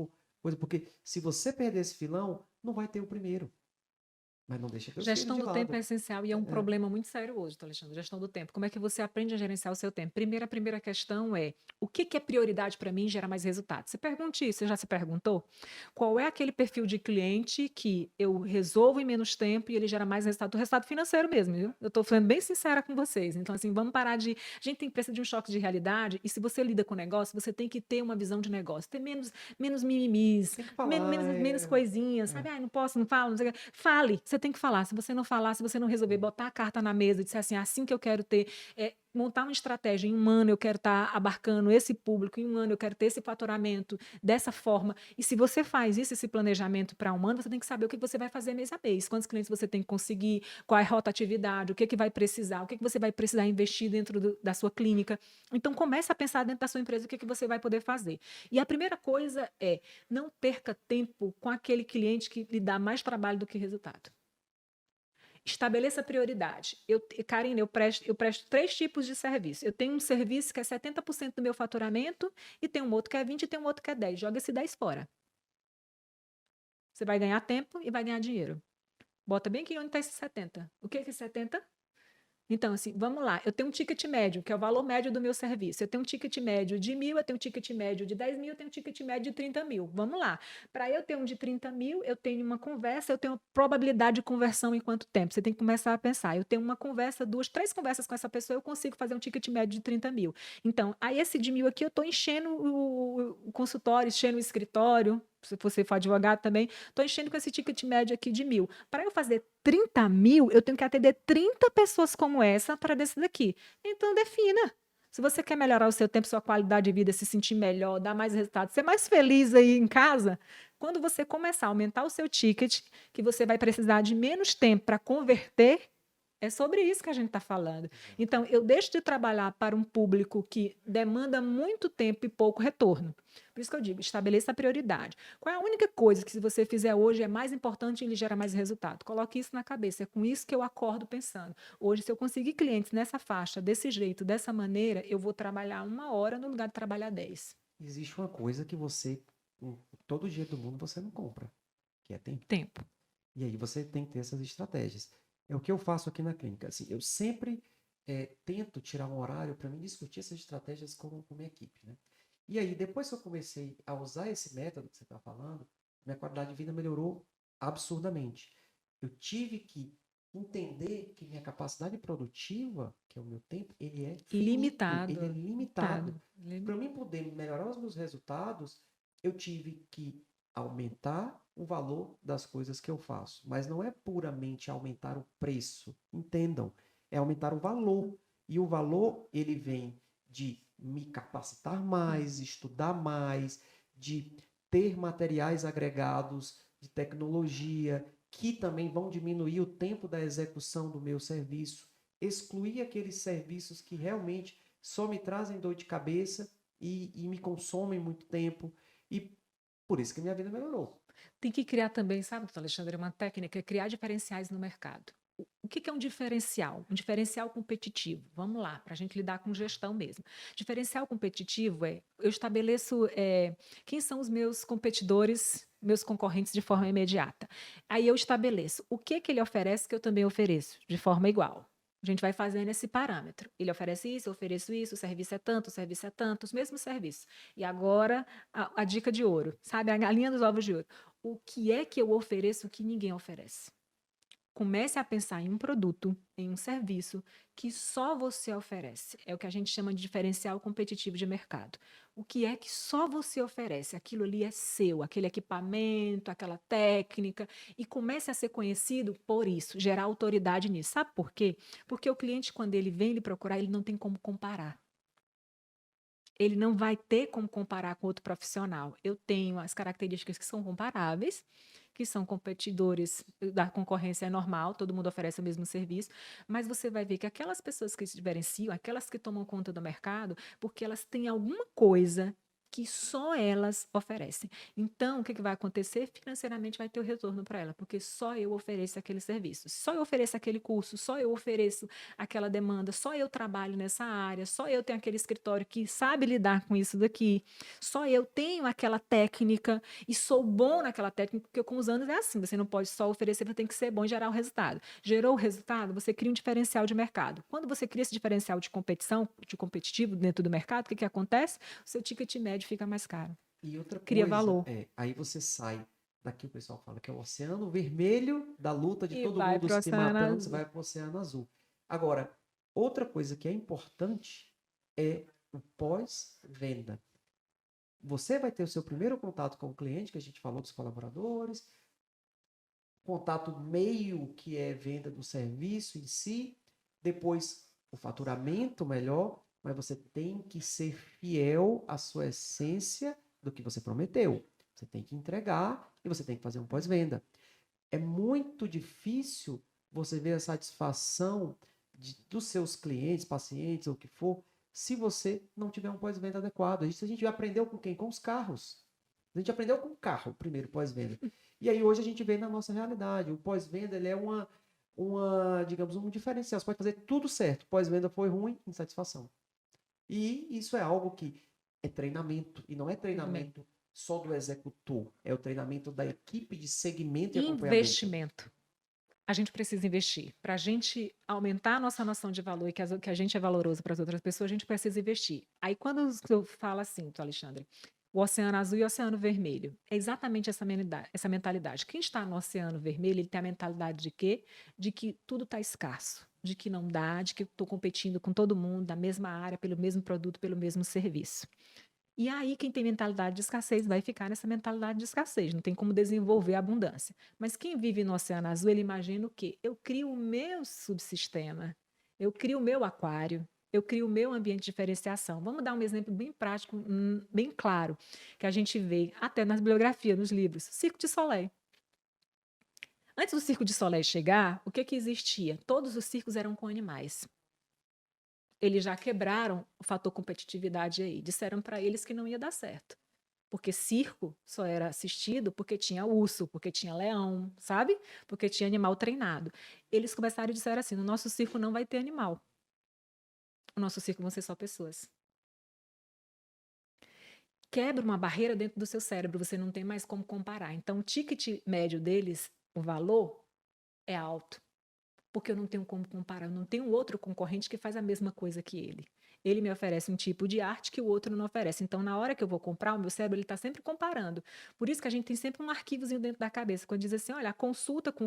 coisa, porque se você perder esse filão, não vai ter o primeiro. Mas não deixa teus filhos Gestão de do tempo é lado. essencial e é um problema muito sério hoje, tá, Alexandre? Gestão do tempo. Como é que você aprende a gerenciar o seu tempo? A primeira questão é: o que que é prioridade para mim e gera mais resultado? Você pergunte isso, você já se perguntou? Qual é aquele perfil de cliente que eu resolvo em menos tempo e ele gera mais resultado? Do resultado financeiro mesmo, viu? Eu estou sendo bem sincera com vocês. Então, assim, vamos parar de. A gente tem precisa de um choque de realidade, e se você lida com negócio, você tem que ter uma visão de negócio, ter menos mimimis, Tem que falar, menos coisinhas, é. sabe? Ai, não posso, não falo, não sei o quê. Fale, você tem que falar. Se você não falar, se você não resolver, botar a carta na mesa e disser assim, assim que eu quero ter, montar uma estratégia, em um ano eu quero estar abarcando esse público, em um ano eu quero ter esse faturamento dessa forma. E se você faz isso, esse planejamento para um ano, você tem que saber o que você vai fazer mês a mês, quantos clientes você tem que conseguir, qual é a rotatividade, o que vai precisar, o que você vai precisar investir dentro da sua clínica. Então, comece a pensar dentro da sua empresa o que você vai poder fazer. E a primeira coisa é, não perca tempo com aquele cliente que lhe dá mais trabalho do que resultado. Estabeleça prioridade. Karina, eu presto 3 tipos de serviço. Eu tenho um serviço que é 70% do meu faturamento, e tem um outro que é 20% e tem um outro que é 10%. Joga esse 10 fora. Você vai ganhar tempo e vai ganhar dinheiro. Bota bem aqui onde está esse 70%. O que é esse 70%? Então, assim, vamos lá. Eu tenho um ticket médio, que é o valor médio do meu serviço. Eu tenho um ticket médio de 1.000, eu tenho um ticket médio de 10.000, eu tenho um ticket médio de 30.000. Vamos lá. Para eu ter um de 30.000, eu tenho uma conversa, eu tenho probabilidade de conversão em quanto tempo? Você tem que começar a pensar. Eu tenho uma conversa, 2, 3 conversas com essa pessoa, eu consigo fazer um ticket médio de 30.000. Então, aí esse de 1.000 aqui, eu estou enchendo o consultório, enchendo o escritório. Se você for advogado também, estou enchendo com esse ticket médio aqui de 1.000. Para eu fazer 30.000, eu tenho que atender 30 pessoas como essa para desse daqui. Então, defina. Se você quer melhorar o seu tempo, sua qualidade de vida, se sentir melhor, dar mais resultados, ser mais feliz aí em casa, quando você começar a aumentar o seu ticket, que você vai precisar de menos tempo para converter, é sobre isso que a gente está falando. Então, eu deixo de trabalhar para um público que demanda muito tempo e pouco retorno. Por isso que eu digo, estabeleça a prioridade. Qual é a única coisa que, se você fizer hoje, é mais importante e lhe gera mais resultado? Coloque isso na cabeça. É com isso que eu acordo pensando. Hoje, se eu conseguir clientes nessa faixa, desse jeito, dessa maneira, eu vou trabalhar 1 hora no lugar de trabalhar 10. Existe uma coisa que você, todo dia do mundo, você não compra, que é tempo. Tempo. E aí você tem que ter essas estratégias. É o que eu faço aqui na clínica. Assim, eu sempre tento tirar um horário para mim discutir essas estratégias com minha equipe, né? E aí, depois que eu comecei a usar esse método que você está falando, minha qualidade de vida melhorou absurdamente. Eu tive que entender que minha capacidade produtiva, que é o meu tempo, ele é finito, ele é limitado. Para mim poder melhorar os meus resultados, eu tive que aumentar o valor das coisas que eu faço. Mas não é puramente aumentar o preço. Entendam, é aumentar o valor. E o valor, ele vem de me capacitar mais, estudar mais, de ter materiais agregados de tecnologia que também vão diminuir o tempo da execução do meu serviço, excluir aqueles serviços que realmente só me trazem dor de cabeça e me consomem muito tempo. E por isso que minha vida melhorou. Tem que criar também, sabe, doutor Alexandre, uma técnica, é criar diferenciais no mercado. O que é um diferencial? Um diferencial competitivo. Vamos lá, para a gente lidar com gestão mesmo. Diferencial competitivo é, eu estabeleço quem são os meus competidores, meus concorrentes de forma imediata. Aí eu estabeleço o que ele oferece que eu também ofereço, de forma igual. A gente vai fazendo esse parâmetro. Ele oferece isso, eu ofereço isso, o serviço é tanto, os mesmos serviços. E agora, a dica de ouro, sabe? A galinha dos ovos de ouro. O que é que eu ofereço que ninguém oferece? Comece a pensar em um produto, em um serviço que só você oferece. É o que a gente chama de diferencial competitivo de mercado. O que é que só você oferece? Aquilo ali é seu, aquele equipamento, aquela técnica, e comece a ser conhecido por isso, gerar autoridade nisso. Sabe por quê? Porque o cliente, quando ele vem lhe procurar, ele não tem como comparar. Ele não vai ter como comparar com outro profissional. Eu tenho as características que são comparáveis, que são competidores da concorrência é normal, todo mundo oferece o mesmo serviço, mas você vai ver que aquelas pessoas que se diferenciam, aquelas que tomam conta do mercado, porque elas têm alguma coisa que só elas oferecem. Então, o que vai acontecer? Financeiramente vai ter o retorno para ela, porque só eu ofereço aquele serviço, só eu ofereço aquele curso, só eu ofereço aquela demanda, só eu trabalho nessa área, só eu tenho aquele escritório que sabe lidar com isso daqui, só eu tenho aquela técnica e sou bom naquela técnica, porque com os anos é assim, você não pode só oferecer, você tem que ser bom e gerar o resultado. Gerou o resultado, você cria um diferencial de mercado. Quando você cria esse diferencial de competição, de competitivo dentro do mercado, o que acontece? O seu ticket médio fica mais caro. E outra Cria coisa, valor. aí você sai daqui, o pessoal fala que é o oceano vermelho da luta de E todo vai mundo para o se Oceano matando, você Azul. vai para o oceano azul. Agora, outra coisa que é importante é o pós-venda. Você vai ter o seu primeiro contato com o cliente, que a gente falou dos colaboradores, contato meio que é venda do serviço em si, depois o faturamento melhor, mas você tem que ser fiel à sua essência do que você prometeu. Você tem que entregar e você tem que fazer um pós-venda. É muito difícil você ver a satisfação dos seus clientes, pacientes, ou o que for, se você não tiver um pós-venda adequado. Isso a gente aprendeu com quem? Com os carros. A gente aprendeu com o carro, primeiro pós-venda. E aí hoje a gente vê na nossa realidade. O pós-venda ele é digamos, um diferencial. Você pode fazer tudo certo. Pós-venda foi ruim, insatisfação. E isso é algo que é treinamento. E não é treinamento só do executor. É o treinamento da equipe de segmento e acompanhamento. Investimento. A gente precisa investir. Para a gente aumentar a nossa noção de valor e que a gente é valoroso para as outras pessoas, a gente precisa investir. Aí quando eu falo assim, Alexandre, o oceano azul e o oceano vermelho, é exatamente essa mentalidade. Quem está no oceano vermelho, ele tem a mentalidade de quê? De que tudo está escasso, de que não dá, de que estou competindo com todo mundo da mesma área, pelo mesmo produto, pelo mesmo serviço. E aí, quem tem mentalidade de escassez vai ficar nessa mentalidade de escassez, não tem como desenvolver a abundância. Mas quem vive no Oceano Azul, ele imagina o quê? Eu crio o meu subsistema, eu crio o meu aquário, eu crio o meu ambiente de diferenciação. Vamos dar um exemplo bem prático, bem claro, que a gente vê até nas bibliografias, nos livros. Circo de Soleil. Antes do Circo de Soleil chegar, o que existia? Todos os circos eram com animais. Eles já quebraram o fator competitividade aí. Disseram para eles que não ia dar certo. Porque circo só era assistido porque tinha urso, porque tinha leão, sabe? Porque tinha animal treinado. Eles começaram e disseram assim: no nosso circo não vai ter animal. O nosso circo vão ser só pessoas. Quebra uma barreira dentro do seu cérebro, você não tem mais como comparar. Então, o ticket médio deles, o valor, é alto. Porque eu não tenho como comparar, eu não tenho outro concorrente que faz a mesma coisa que ele. Ele me oferece um tipo de arte que o outro não oferece. Então, na hora que eu vou comprar, o meu cérebro está sempre comparando. Por isso que a gente tem sempre um arquivozinho dentro da cabeça, quando diz assim, olha, a consulta com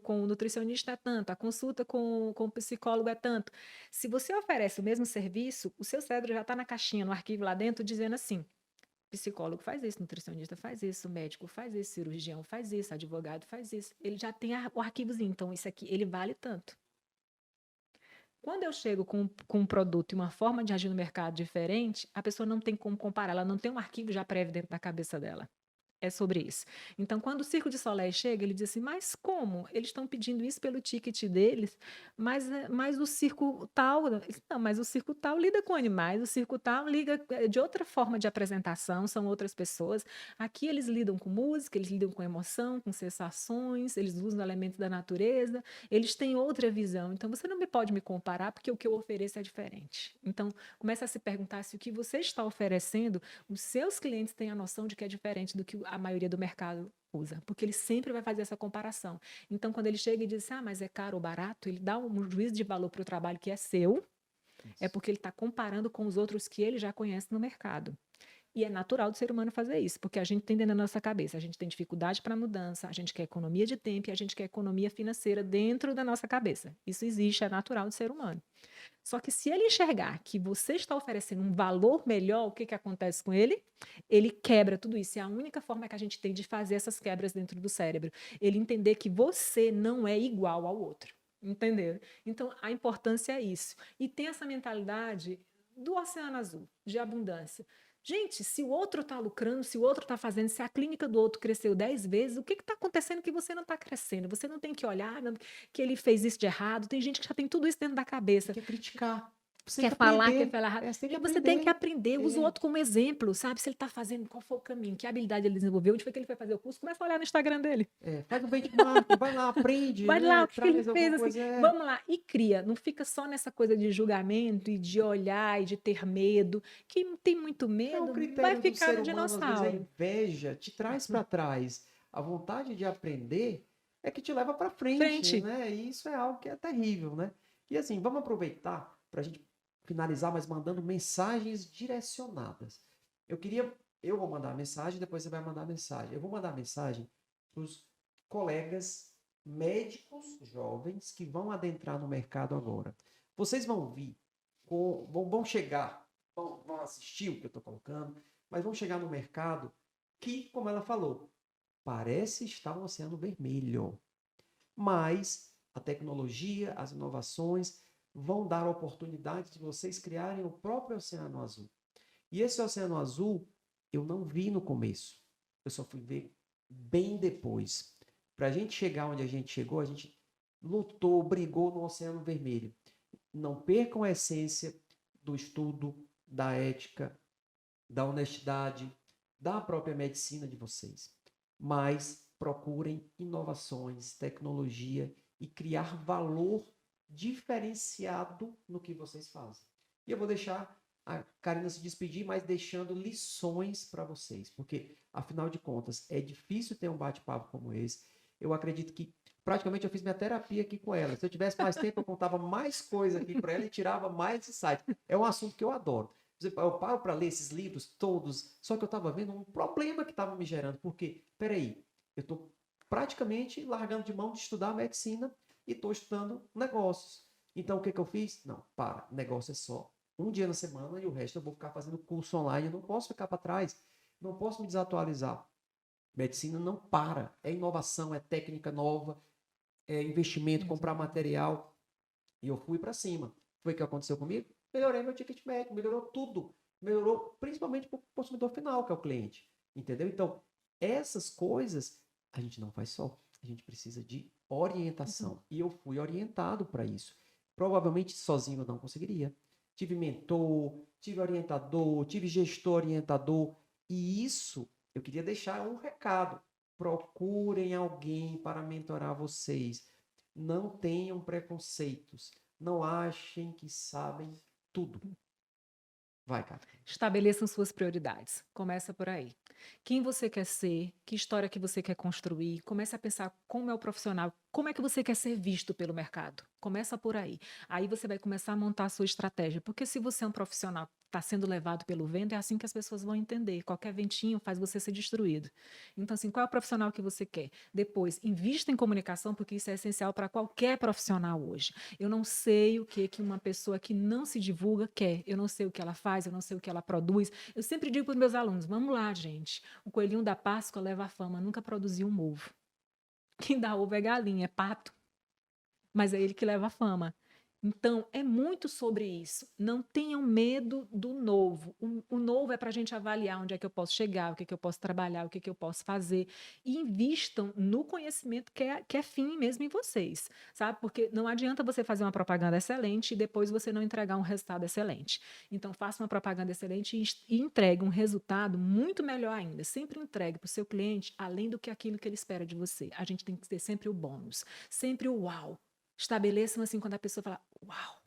o nutricionista é tanto, a consulta com o psicólogo é tanto. Se você oferece o mesmo serviço, o seu cérebro já está na caixinha, no arquivo lá dentro, dizendo assim, psicólogo faz isso, nutricionista faz isso, médico faz isso, cirurgião faz isso, advogado faz isso. Ele já tem o arquivozinho, então isso aqui, ele vale tanto. Quando eu chego com um produto e uma forma de agir no mercado diferente, a pessoa não tem como comparar, ela não tem um arquivo já prévio dentro da cabeça dela. É sobre isso. Então, quando o Circo de Soleil chega, ele diz assim, mas como? Eles estão pedindo isso pelo ticket deles, mas o circo tal... Não, mas o circo tal lida com animais, o circo tal liga de outra forma de apresentação, são outras pessoas. Aqui eles lidam com música, eles lidam com emoção, com sensações, eles usam elementos da natureza, eles têm outra visão. Então, você não pode me comparar, porque o que eu ofereço é diferente. Então, começa a se perguntar se o que você está oferecendo, os seus clientes têm a noção de que é diferente do que a maioria do mercado usa, porque ele sempre vai fazer essa comparação. Então, quando ele chega e diz, mas é caro ou barato, ele dá um juízo de valor para o trabalho que é seu, é porque ele está comparando com os outros que ele já conhece no mercado. E é natural do ser humano fazer isso, porque a gente tem dentro da nossa cabeça, a gente tem dificuldade para mudança, a gente quer economia de tempo e a gente quer economia financeira dentro da nossa cabeça. Isso existe, é natural do ser humano. Só que se ele enxergar que você está oferecendo um valor melhor, o que acontece com ele? Ele quebra tudo isso. E a única forma que a gente tem de fazer essas quebras dentro do cérebro, ele entender que você não é igual ao outro. Entendeu? Então, a importância é isso. E tem essa mentalidade do Oceano Azul, de abundância. Gente, se o outro está lucrando, se o outro está fazendo, se a clínica do outro cresceu 10 vezes, o que está acontecendo que você não está crescendo? Você não tem que olhar que ele fez isso de errado. Tem gente que já tem tudo isso dentro da cabeça. Quer criticar. Você tem que quer aprender. falar rápido. Você tem que E você tem que aprender. aprender, usa o outro como exemplo, sabe? Se ele está fazendo, qual foi o caminho, que habilidade ele desenvolveu, onde foi que ele foi fazer o curso, começa a olhar no Instagram dele. Faz um benchmark, vai lá, aprende, Vai né? lá, o que ele Traz fez, alguma assim, coisa. vamos lá, e cria. Não fica só nessa coisa de julgamento e de olhar e de ter medo. Quem tem muito É o medo vai critério do ficar ser no humano, às vezes a dinossauro. inveja te traz para trás. A vontade de aprender é que te leva para frente, Frente. né? E isso é algo que é terrível, né? E assim, vamos aproveitar para a gente finalizar, mas mandando mensagens direcionadas. Eu vou mandar a mensagem, depois você vai mandar a mensagem. Eu vou mandar a mensagem para os colegas médicos jovens que vão adentrar no mercado agora. Vocês vão vir, vão chegar, vão assistir o que eu estou colocando, mas vão chegar no mercado que, como ela falou, parece estar um oceano vermelho. Mas a tecnologia, as inovações vão dar a oportunidade de vocês criarem o próprio oceano azul. E esse oceano azul eu não vi no começo. Eu só fui ver bem depois. Para a gente chegar onde a gente chegou, a gente lutou, brigou no oceano vermelho. Não percam a essência do estudo, da ética, da honestidade, da própria medicina de vocês. Mas procurem inovações, tecnologia e criar valor diferenciado no que vocês fazem. E eu vou deixar a Karina se despedir, mas deixando lições para vocês, porque, afinal de contas, é difícil ter um bate-papo como esse. Eu acredito que praticamente eu fiz minha terapia aqui com ela. Se eu tivesse mais tempo, eu contava mais coisa aqui para ela e tirava mais insight. É um assunto que eu adoro. Eu paro para ler esses livros todos, só que eu estava vendo um problema que estava me gerando. Porque, peraí, eu estou praticamente largando de mão de estudar medicina e estou estudando negócios. Então, o que eu fiz? Não, negócio é só um dia na semana e o resto eu vou ficar fazendo curso online. Eu não posso ficar para trás, não posso me desatualizar. Medicina não para, é inovação, é técnica nova, é investimento, comprar material. E eu fui para cima. Foi o que aconteceu comigo? Melhorei meu ticket médio, melhorou tudo. Melhorou principalmente para o consumidor final, que é o cliente. Entendeu? Então, essas coisas a gente não faz só. A gente precisa de orientação. E eu fui orientado para isso. Provavelmente sozinho eu não conseguiria. Tive mentor, tive orientador, tive gestor orientador. E isso, eu queria deixar um recado. Procurem alguém para mentorar vocês. Não tenham preconceitos. Não achem que sabem tudo. Vai, cara. Estabeleçam suas prioridades. Começa por aí. Quem você quer ser, que história que você quer construir, comece a pensar como é o profissional, como é que você quer ser visto pelo mercado. Começa por aí. Aí você vai começar a montar a sua estratégia, porque se você é um profissional que está sendo levado pelo vento, é assim que as pessoas vão entender. Qualquer ventinho faz você ser destruído. Então, assim, qual é o profissional que você quer? Depois, invista em comunicação, porque isso é essencial para qualquer profissional hoje. Eu não sei o que uma pessoa que não se divulga quer. Eu não sei o que ela faz, eu não sei o que ela produz. Eu sempre digo para os meus alunos, vamos lá, gente. O coelhinho da Páscoa leva a fama, nunca produziu um ovo. Quem dá ovo é galinha, é pato. Mas é ele que leva a fama. Então, é muito sobre isso. Não tenham medo do novo. O novo é para a gente avaliar onde é que eu posso chegar, o que é que eu posso trabalhar, o que é que eu posso fazer. E invistam no conhecimento que é fim mesmo em vocês, sabe? Porque não adianta você fazer uma propaganda excelente e depois você não entregar um resultado excelente. Então, faça uma propaganda excelente e entregue um resultado muito melhor ainda. Sempre entregue para o seu cliente além do que aquilo que ele espera de você. A gente tem que ter sempre o bônus, sempre o uau. Estabeleçam assim, quando a pessoa fala, uau,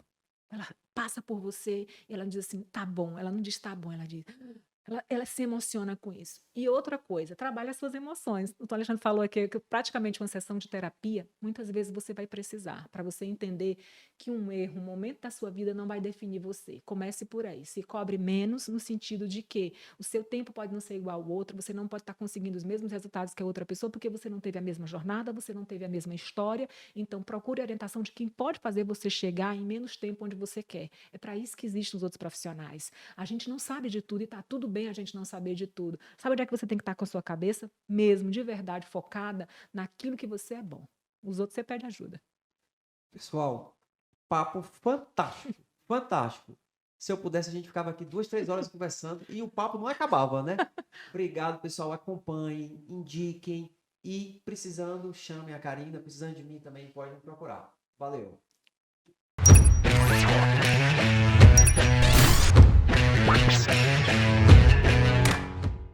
ela passa por você, e ela diz assim, tá bom. Ela não diz tá bom, ela diz, ela se emociona com isso. E outra coisa, trabalhe as suas emoções. O Alexandre falou aqui que praticamente uma sessão de terapia, muitas vezes você vai precisar, para você entender que um erro, um momento da sua vida não vai definir você. Comece por aí. Se cobre menos no sentido de que o seu tempo pode não ser igual ao outro, você não pode estar conseguindo os mesmos resultados que a outra pessoa, porque você não teve a mesma jornada, você não teve a mesma história. Então, procure a orientação de quem pode fazer você chegar em menos tempo onde você quer. É para isso que existem os outros profissionais. A gente não sabe de tudo e está tudo bem a gente não saber de tudo. Sabe onde é que você tem que estar com a sua cabeça? Mesmo, de verdade, focada naquilo que você é bom. Os outros você pede ajuda. Pessoal, papo fantástico, fantástico. Se eu pudesse, a gente ficava aqui 2, 3 horas conversando e o papo não acabava, né? Obrigado, pessoal. Acompanhem, indiquem e precisando, chamem a Karina. Precisando de mim também, pode me procurar. Valeu.